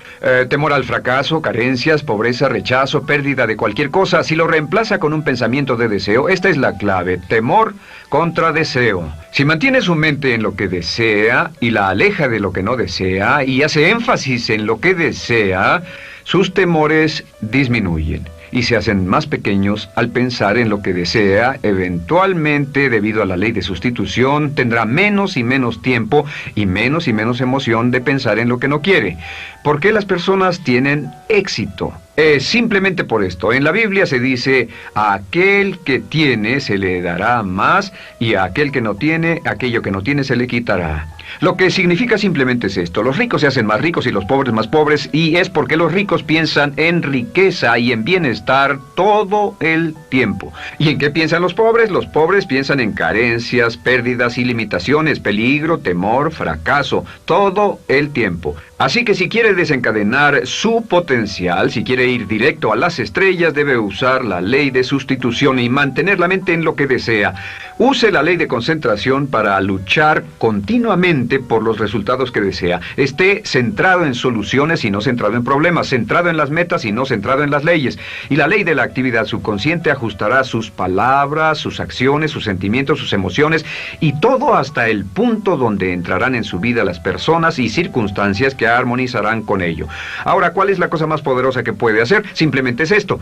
temor al fracaso, carencias, pobreza, rechazo, pérdida de cualquier cosa, si lo reemplaza con un pensamiento de deseo, esta es la clave: temor contra deseo. Si mantiene su mente en lo que desea y la aleja de lo que no desea y hace énfasis en lo que desea, sus temores disminuyen y se hacen más pequeños al pensar en lo que desea. Eventualmente, debido a la ley de sustitución, tendrá menos y menos tiempo y menos emoción de pensar en lo que no quiere. ¿Por qué las personas tienen éxito? Simplemente por esto. En la Biblia se dice: a aquel que tiene se le dará más, y a aquel que no tiene, aquello que no tiene se le quitará. Lo que significa simplemente es esto: los ricos se hacen más ricos y los pobres más pobres, y es porque los ricos piensan en riqueza y en bienestar todo el tiempo. ¿Y en qué piensan los pobres? Los pobres piensan en carencias, pérdidas y limitaciones, peligro, temor, fracaso, todo el tiempo. Así que si quiere desencadenar su potencial, si quiere ir directo a las estrellas, debe usar la ley de sustitución y mantener la mente en lo que desea. Use la ley de concentración para luchar continuamente por los resultados que desea. Esté centrado en soluciones y no centrado en problemas, centrado en las metas y no centrado en las leyes. Y la ley de la actividad subconsciente ajustará sus palabras, sus acciones, sus sentimientos, sus emociones y todo hasta el punto donde entrarán en su vida las personas y circunstancias que armonizarán con ello. Ahora, ¿cuál es la cosa más poderosa que puede hacer? Simplemente es esto: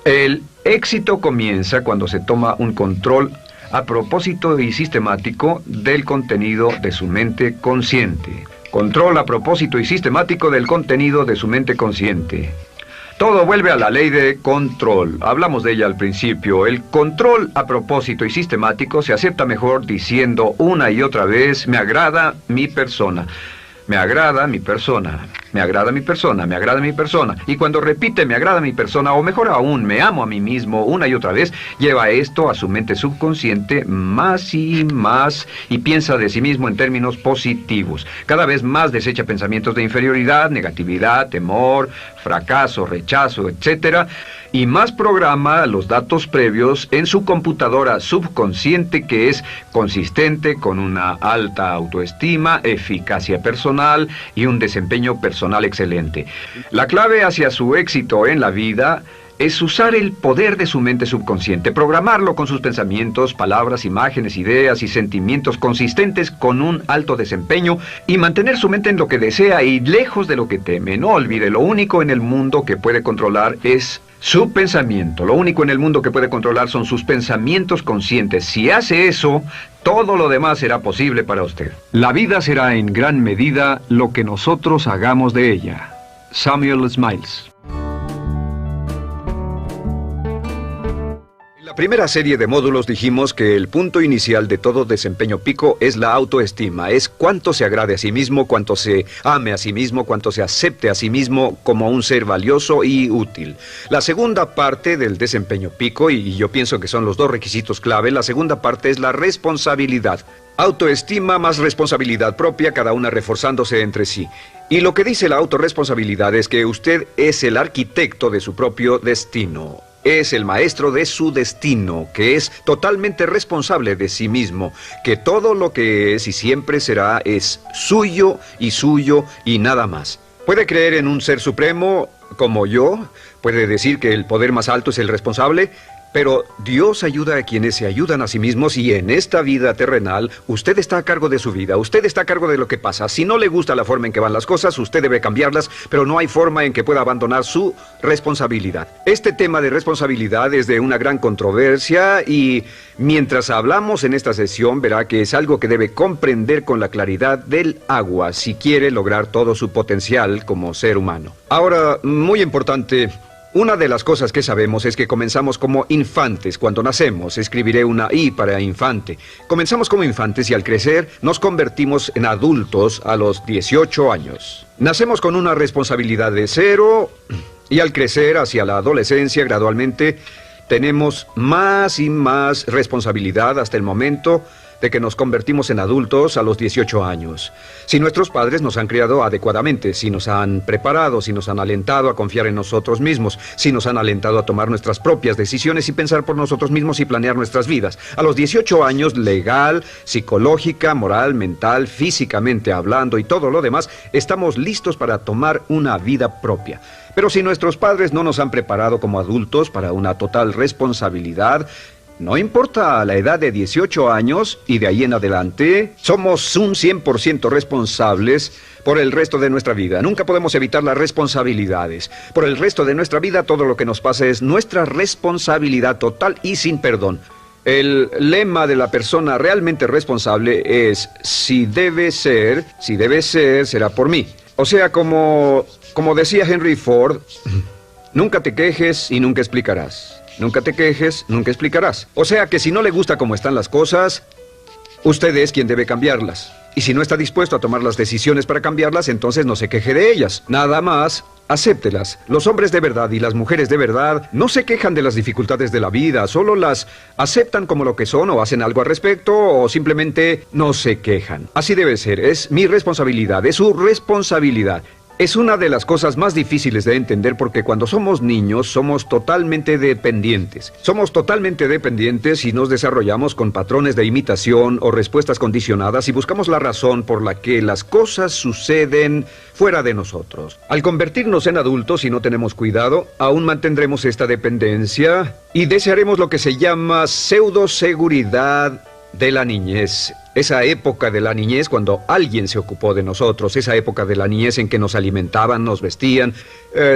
el éxito comienza cuando se toma un control a propósito y sistemático del contenido de su mente consciente. Control a propósito y sistemático del contenido de su mente consciente. Todo vuelve a la ley de control. Hablamos de ella al principio. El control a propósito y sistemático se acepta mejor diciendo una y otra vez: me agrada mi persona. Me agrada mi persona, me agrada mi persona, me agrada mi persona. Y cuando repite me agrada mi persona, o mejor aún, me amo a mí mismo una y otra vez, lleva esto a su mente subconsciente más y más y piensa de sí mismo en términos positivos. Cada vez más desecha pensamientos de inferioridad, negatividad, temor, fracaso, rechazo, etc. Y más programa los datos previos en su computadora subconsciente, que es consistente con una alta autoestima, eficacia personal y un desempeño personal excelente. La clave hacia su éxito en la vida es usar el poder de su mente subconsciente, programarlo con sus pensamientos, palabras, imágenes, ideas y sentimientos consistentes con un alto desempeño y mantener su mente en lo que desea y lejos de lo que teme. No olvide, lo único en el mundo que puede controlar es su pensamiento. Lo único en el mundo que puede controlar son sus pensamientos conscientes. Si hace eso, todo lo demás será posible para usted. La vida será en gran medida lo que nosotros hagamos de ella. Samuel Smiles. En la primera serie de módulos dijimos que el punto inicial de todo desempeño pico es la autoestima. Es cuánto se agrade a sí mismo, cuánto se ame a sí mismo, cuánto se acepte a sí mismo como un ser valioso y útil. La segunda parte del desempeño pico, y yo pienso que son los dos requisitos clave, la segunda parte es la responsabilidad. Autoestima más responsabilidad propia, cada una reforzándose entre sí. Y lo que dice la autorresponsabilidad es que usted es el arquitecto de su propio destino. Es el maestro de su destino, que es totalmente responsable de sí mismo, que todo lo que es y siempre será es suyo y nada más. Puede creer en un ser supremo como yo, puede decir que el poder más alto es el responsable, pero Dios ayuda a quienes se ayudan a sí mismos, y en esta vida terrenal usted está a cargo de su vida, usted está a cargo de lo que pasa. Si no le gusta la forma en que van las cosas, usted debe cambiarlas, pero no hay forma en que pueda abandonar su responsabilidad. Este tema de responsabilidad es de una gran controversia, y mientras hablamos en esta sesión verá que es algo que debe comprender con la claridad del agua si quiere lograr todo su potencial como ser humano. Ahora, muy importante, una de las cosas que sabemos es que comenzamos como infantes cuando nacemos. Escribiré una I para infante. Comenzamos como infantes y al crecer nos convertimos en adultos a los 18 años. Nacemos con una responsabilidad de 0 y al crecer hacia la adolescencia gradualmente tenemos más y más responsabilidad hasta el momento de que nos convertimos en adultos a los 18 años. Si nuestros padres nos han criado adecuadamente, si nos han preparado, si nos han alentado a confiar en nosotros mismos, si nos han alentado a tomar nuestras propias decisiones y pensar por nosotros mismos y planear nuestras vidas. A los 18 años, legal, psicológica, moral, mental, físicamente hablando y todo lo demás, estamos listos para tomar una vida propia. Pero si nuestros padres no nos han preparado como adultos para una total responsabilidad, no importa la edad de 18 años y de ahí en adelante, somos un 100% responsables por el resto de nuestra vida. Nunca podemos evitar las responsabilidades. Por el resto de nuestra vida, todo lo que nos pasa es nuestra responsabilidad total y sin perdón. El lema de la persona realmente responsable es, si debe ser, será por mí. O sea, como decía Henry Ford, nunca te quejes y nunca explicarás. Nunca te quejes, nunca explicarás. O sea que si no le gusta cómo están las cosas, usted es quien debe cambiarlas. Y si no está dispuesto a tomar las decisiones para cambiarlas, entonces no se queje de ellas. Nada más, acéptelas. Los hombres de verdad y las mujeres de verdad no se quejan de las dificultades de la vida, solo las aceptan como lo que son o hacen algo al respecto o simplemente no se quejan. Así debe ser, es mi responsabilidad, es su responsabilidad. Es una de las cosas más difíciles de entender porque cuando somos niños somos totalmente dependientes. Somos totalmente dependientes y nos desarrollamos con patrones de imitación o respuestas condicionadas y buscamos la razón por la que las cosas suceden fuera de nosotros. Al convertirnos en adultos, si no tenemos cuidado, aún mantendremos esta dependencia y desearemos lo que se llama pseudoseguridad de la niñez. Esa época de la niñez cuando alguien se ocupó de nosotros, esa época de la niñez en que nos alimentaban, nos vestían,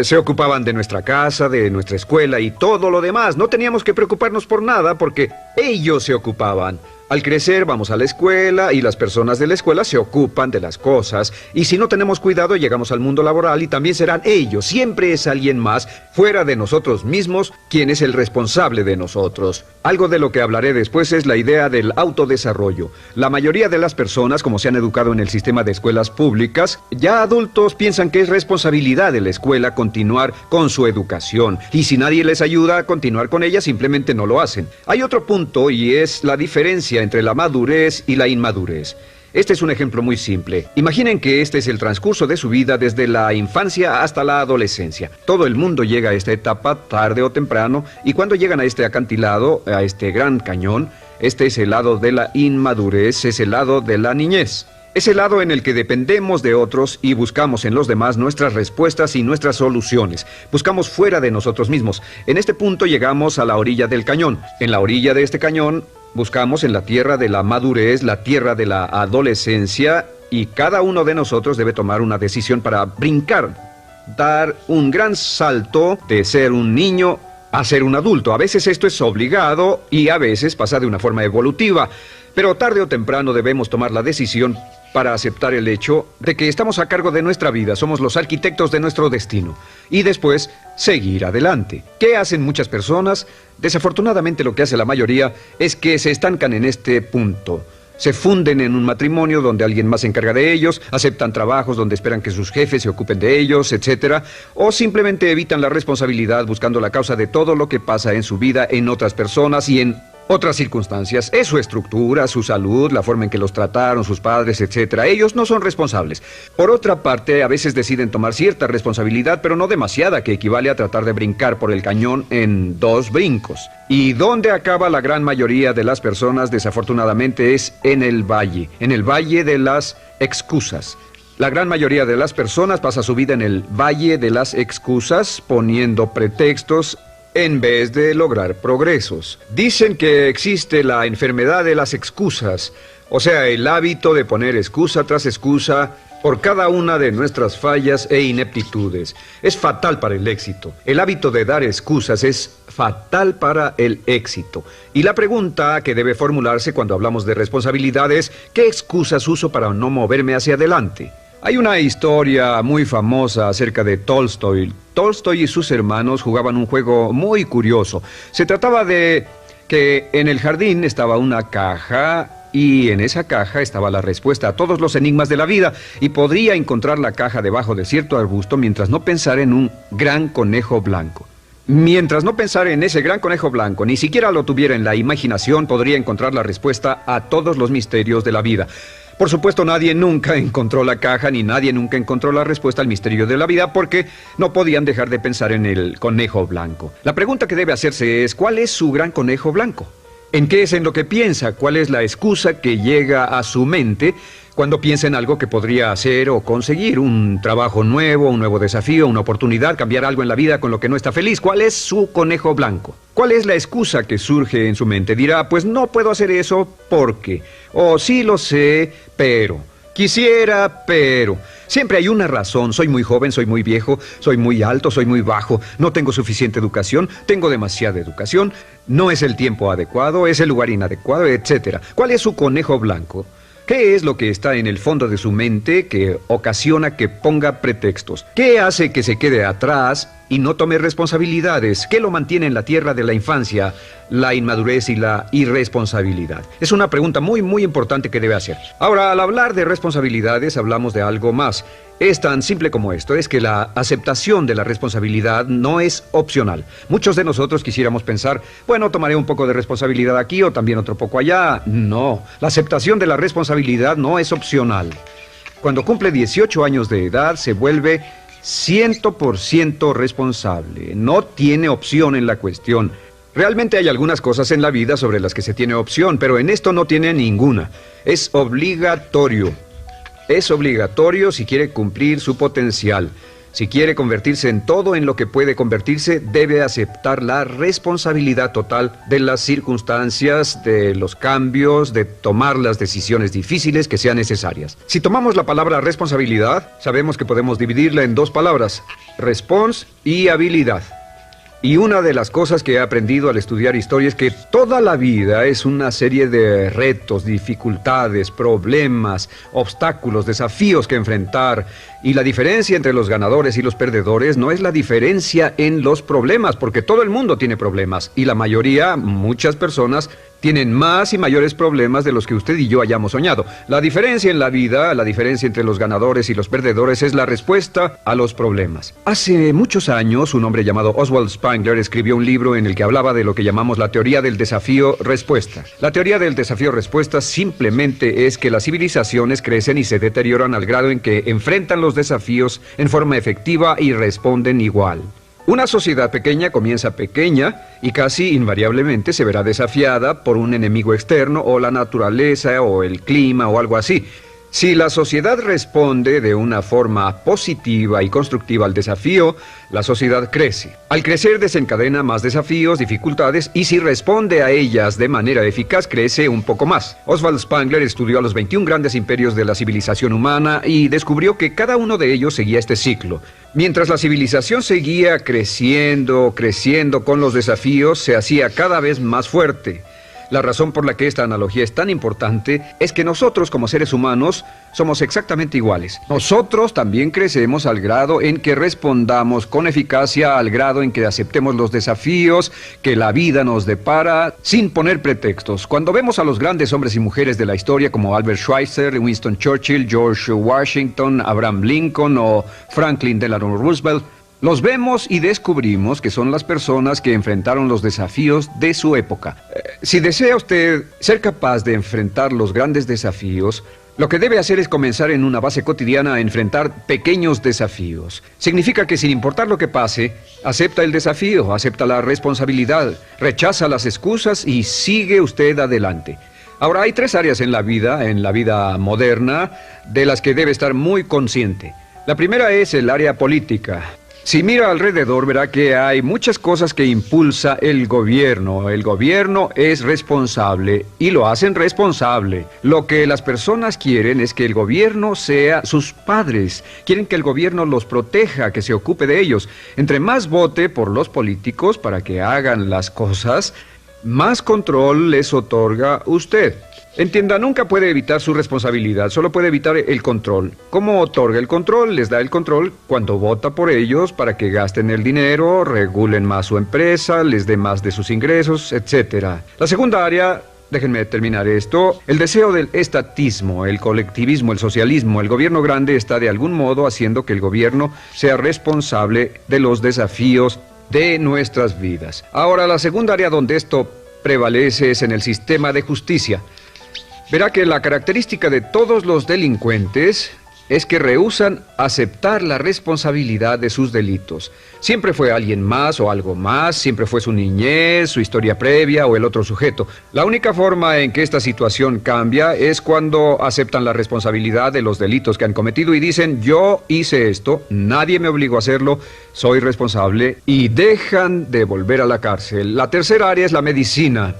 se ocupaban de nuestra casa, de nuestra escuela y todo lo demás. No teníamos que preocuparnos por nada porque ellos se ocupaban. Al crecer vamos a la escuela y las personas de la escuela se ocupan de las cosas y si no tenemos cuidado llegamos al mundo laboral y también serán ellos. Siempre es alguien más fuera de nosotros mismos quien es el responsable de nosotros. Algo de lo que hablaré después es la idea del autodesarrollo. La mayoría de las personas, como se han educado en el sistema de escuelas públicas, ya adultos piensan que es responsabilidad de la escuela continuar con su educación y si nadie les ayuda a continuar con ella simplemente no lo hacen. Hay otro punto y es la diferencia entre la madurez y la inmadurez. Este es un ejemplo muy simple. Imaginen que este es el transcurso de su vida desde la infancia hasta la adolescencia. Todo el mundo llega a esta etapa tarde o temprano y cuando llegan a este acantilado, a este gran cañón, este es el lado de la inmadurez, es el lado de la niñez. Es el lado en el que dependemos de otros y buscamos en los demás nuestras respuestas y nuestras soluciones. Buscamos fuera de nosotros mismos. En este punto llegamos a la orilla del cañón. En la orilla de este cañón buscamos en la tierra de la madurez, la tierra de la adolescencia y cada uno de nosotros debe tomar una decisión para brincar, dar un gran salto de ser un niño a ser un adulto. A veces esto es obligado y a veces pasa de una forma evolutiva, pero tarde o temprano debemos tomar la decisión para aceptar el hecho de que estamos a cargo de nuestra vida, somos los arquitectos de nuestro destino, y después seguir adelante. ¿Qué hacen muchas personas? Desafortunadamente lo que hace la mayoría es que se estancan en este punto. Se funden en un matrimonio donde alguien más se encarga de ellos, aceptan trabajos donde esperan que sus jefes se ocupen de ellos, etc. O simplemente evitan la responsabilidad buscando la causa de todo lo que pasa en su vida en otras personas y en otras circunstancias. Es su estructura, su salud, la forma en que los trataron sus padres, etc. Ellos no son responsables. Por otra parte, a veces deciden tomar cierta responsabilidad, pero no demasiada, que equivale a tratar de brincar por el cañón en 2 brincos. Y donde acaba la gran mayoría de las personas, desafortunadamente, es en el valle de las excusas. La gran mayoría de las personas pasa su vida en el valle de las excusas, poniendo pretextos en vez de lograr progresos. Dicen que existe la enfermedad de las excusas, o sea, el hábito de poner excusa tras excusa por cada una de nuestras fallas e ineptitudes. Es fatal para el éxito. El hábito de dar excusas es fatal para el éxito. Y la pregunta que debe formularse cuando hablamos de responsabilidad es, ¿qué excusas uso para no moverme hacia adelante? Hay una historia muy famosa acerca de Tolstoy. Tolstoy y sus hermanos jugaban un juego muy curioso. Se trataba de que en el jardín estaba una caja y en esa caja estaba la respuesta a todos los enigmas de la vida y podría encontrar la caja debajo de cierto arbusto mientras no pensara en un gran conejo blanco. Mientras no pensara en ese gran conejo blanco, ni siquiera lo tuviera en la imaginación, podría encontrar la respuesta a todos los misterios de la vida. Por supuesto, nadie nunca encontró la caja, ni nadie nunca encontró la respuesta al misterio de la vida, porque no podían dejar de pensar en el conejo blanco. La pregunta que debe hacerse es, ¿cuál es su gran conejo blanco? ¿En qué es en lo que piensa? ¿Cuál es la excusa que llega a su mente cuando piensa en algo que podría hacer o conseguir? Un trabajo nuevo, un nuevo desafío, una oportunidad, cambiar algo en la vida con lo que no está feliz. ¿Cuál es su conejo blanco? ¿Cuál es la excusa que surge en su mente? Dirá, pues no puedo hacer eso porque, o sí lo sé, pero, quisiera, pero. Siempre hay una razón. Soy muy joven, soy muy viejo, soy muy alto, soy muy bajo, no tengo suficiente educación, tengo demasiada educación, no es el tiempo adecuado, es el lugar inadecuado, etc. ¿Cuál es su conejo blanco? ¿Qué es lo que está en el fondo de su mente que ocasiona que ponga pretextos? ¿Qué hace que se quede atrás y no tome responsabilidades? ¿Qué lo mantiene en la tierra de la infancia, la inmadurez y la irresponsabilidad? Es una pregunta muy, muy importante que debe hacer. Ahora, al hablar de responsabilidades, hablamos de algo más. Es tan simple como esto, es que la aceptación de la responsabilidad no es opcional. Muchos de nosotros quisiéramos pensar, bueno, tomaré un poco de responsabilidad aquí o también otro poco allá. No, la aceptación de la responsabilidad no es opcional. Cuando cumple 18 años de edad, se vuelve 100% responsable. No tiene opción en la cuestión. Realmente hay algunas cosas en la vida sobre las que se tiene opción, pero en esto no tiene ninguna. Es obligatorio. Es obligatorio si quiere cumplir su potencial. Si quiere convertirse en todo en lo que puede convertirse, debe aceptar la responsabilidad total de las circunstancias, de los cambios, de tomar las decisiones difíciles que sean necesarias. Si tomamos la palabra responsabilidad, sabemos que podemos dividirla en dos palabras, respons y habilidad. Y una de las cosas que he aprendido al estudiar historia es que toda la vida es una serie de retos, dificultades, problemas, obstáculos, desafíos que enfrentar. Y la diferencia entre los ganadores y los perdedores no es la diferencia en los problemas, porque todo el mundo tiene problemas. Y la mayoría, muchas personas, tienen más y mayores problemas de los que usted y yo hayamos soñado. La diferencia en la vida, la diferencia entre los ganadores y los perdedores es la respuesta a los problemas. Hace muchos años, un hombre llamado Oswald Spengler escribió un libro en el que hablaba de lo que llamamos la teoría del desafío-respuesta. La teoría del desafío-respuesta simplemente es que las civilizaciones crecen y se deterioran al grado en que enfrentan los desafíos en forma efectiva y responden igual. Una sociedad pequeña comienza pequeña y casi invariablemente se verá desafiada por un enemigo externo o la naturaleza o el clima o algo así. Si la sociedad responde de una forma positiva y constructiva al desafío, la sociedad crece. Al crecer desencadena más desafíos, dificultades, y si responde a ellas de manera eficaz, crece un poco más. Oswald Spengler estudió a los 21 grandes imperios de la civilización humana y descubrió que cada uno de ellos seguía este ciclo. Mientras la civilización seguía creciendo con los desafíos, se hacía cada vez más fuerte. La razón por la que esta analogía es tan importante es que nosotros como seres humanos somos exactamente iguales. Nosotros también crecemos al grado en que respondamos con eficacia, al grado en que aceptemos los desafíos que la vida nos depara sin poner pretextos. Cuando vemos a los grandes hombres y mujeres de la historia como Albert Schweitzer, Winston Churchill, George Washington, Abraham Lincoln o Franklin Delano Roosevelt, los vemos y descubrimos que son las personas que enfrentaron los desafíos de su época. Si desea usted ser capaz de enfrentar los grandes desafíos, lo que debe hacer es comenzar en una base cotidiana a enfrentar pequeños desafíos. Significa que sin importar lo que pase, acepta el desafío, acepta la responsabilidad, rechaza las excusas y sigue usted adelante. Ahora, hay tres áreas en la vida moderna, de las que debe estar muy consciente. La primera es el área política. Si mira alrededor, verá que hay muchas cosas que impulsa el gobierno. El gobierno es responsable y lo hacen responsable. Lo que las personas quieren es que el gobierno sea sus padres. Quieren que el gobierno los proteja, que se ocupe de ellos. Entre más vote por los políticos para que hagan las cosas, más control les otorga usted. Entienda, nunca puede evitar su responsabilidad, solo puede evitar el control. ¿Cómo otorga el control? Les da el control cuando vota por ellos para que gasten el dinero, regulen más su empresa, les dé más de sus ingresos, etc. La segunda área, déjenme terminar esto, el deseo del estatismo, el colectivismo, el socialismo. El gobierno grande está de algún modo haciendo que el gobierno sea responsable de los desafíos de nuestras vidas. Ahora, la segunda área donde esto prevalece es en el sistema de justicia. Verá que la característica de todos los delincuentes es que rehúsan aceptar la responsabilidad de sus delitos. Siempre fue alguien más o algo más, siempre fue su niñez, su historia previa o el otro sujeto. La única forma en que esta situación cambia es cuando aceptan la responsabilidad de los delitos que han cometido y dicen: yo hice esto, nadie me obligó a hacerlo, soy responsable, y dejan de volver a la cárcel. La tercera área es la medicina.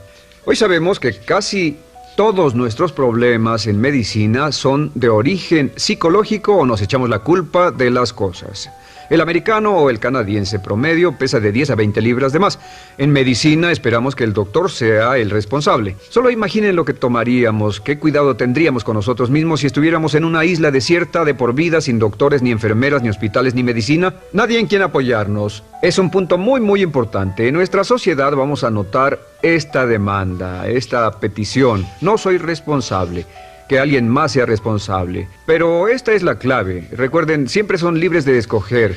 Hoy sabemos que casi todos nuestros problemas en medicina son de origen psicológico o nos echamos la culpa de las cosas. El americano o el canadiense promedio pesa de 10 a 20 libras de más. En medicina esperamos que el doctor sea el responsable. Solo imaginen lo que tomaríamos, qué cuidado tendríamos con nosotros mismos si estuviéramos en una isla desierta de por vida sin doctores, ni enfermeras, ni hospitales, ni medicina. Nadie en quien apoyarnos. Es un punto muy importante. En nuestra sociedad vamos a notar esta demanda, esta petición. No soy responsable. Que alguien más sea responsable. Pero esta es la clave. Recuerden, siempre son libres de escoger.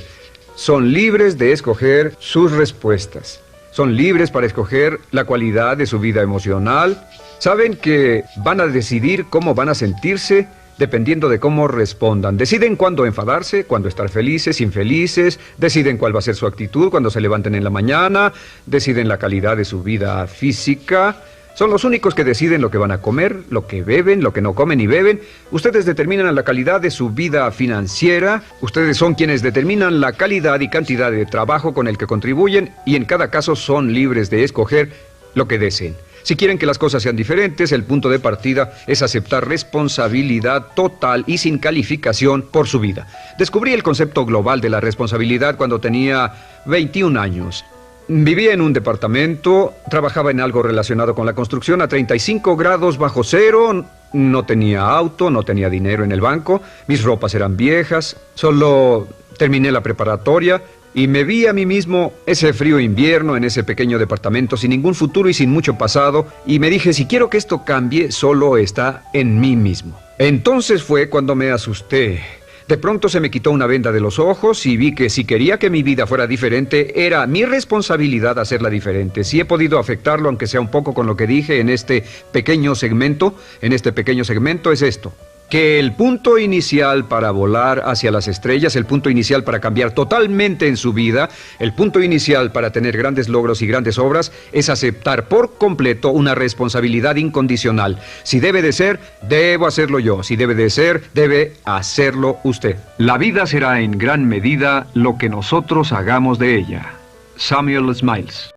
Son libres de escoger sus respuestas. Son libres para escoger la cualidad de su vida emocional. Saben que van a decidir cómo van a sentirse dependiendo de cómo respondan. Deciden cuándo enfadarse, cuándo estar felices, infelices. Deciden cuál va a ser su actitud cuando se levanten en la mañana. Deciden la calidad de su vida física. Son los únicos que deciden lo que van a comer, lo que beben, lo que no comen ni beben. Ustedes determinan la calidad de su vida financiera. Ustedes son quienes determinan la calidad y cantidad de trabajo con el que contribuyen, y en cada caso son libres de escoger lo que deseen. Si quieren que las cosas sean diferentes, el punto de partida es aceptar responsabilidad total y sin calificación por su vida. Descubrí el concepto global de la responsabilidad cuando tenía 21 años. Vivía en un departamento, trabajaba en algo relacionado con la construcción a 35 grados bajo cero, no tenía auto, no tenía dinero en el banco, mis ropas eran viejas, solo terminé la preparatoria y me vi a mí mismo ese frío invierno en ese pequeño departamento sin ningún futuro y sin mucho pasado, y me dije: si quiero que esto cambie, solo está en mí mismo. Entonces fue cuando me asusté. De pronto se me quitó una venda de los ojos y vi que si quería que mi vida fuera diferente, era mi responsabilidad hacerla diferente. Si he podido afectarlo, aunque sea un poco, con lo que dije en este pequeño segmento, es esto: que el punto inicial para volar hacia las estrellas, el punto inicial para cambiar totalmente en su vida, el punto inicial para tener grandes logros y grandes obras, es aceptar por completo una responsabilidad incondicional. Si debe de ser, debo hacerlo yo. Si debe de ser, debe hacerlo usted. La vida será en gran medida lo que nosotros hagamos de ella. Samuel Smiles.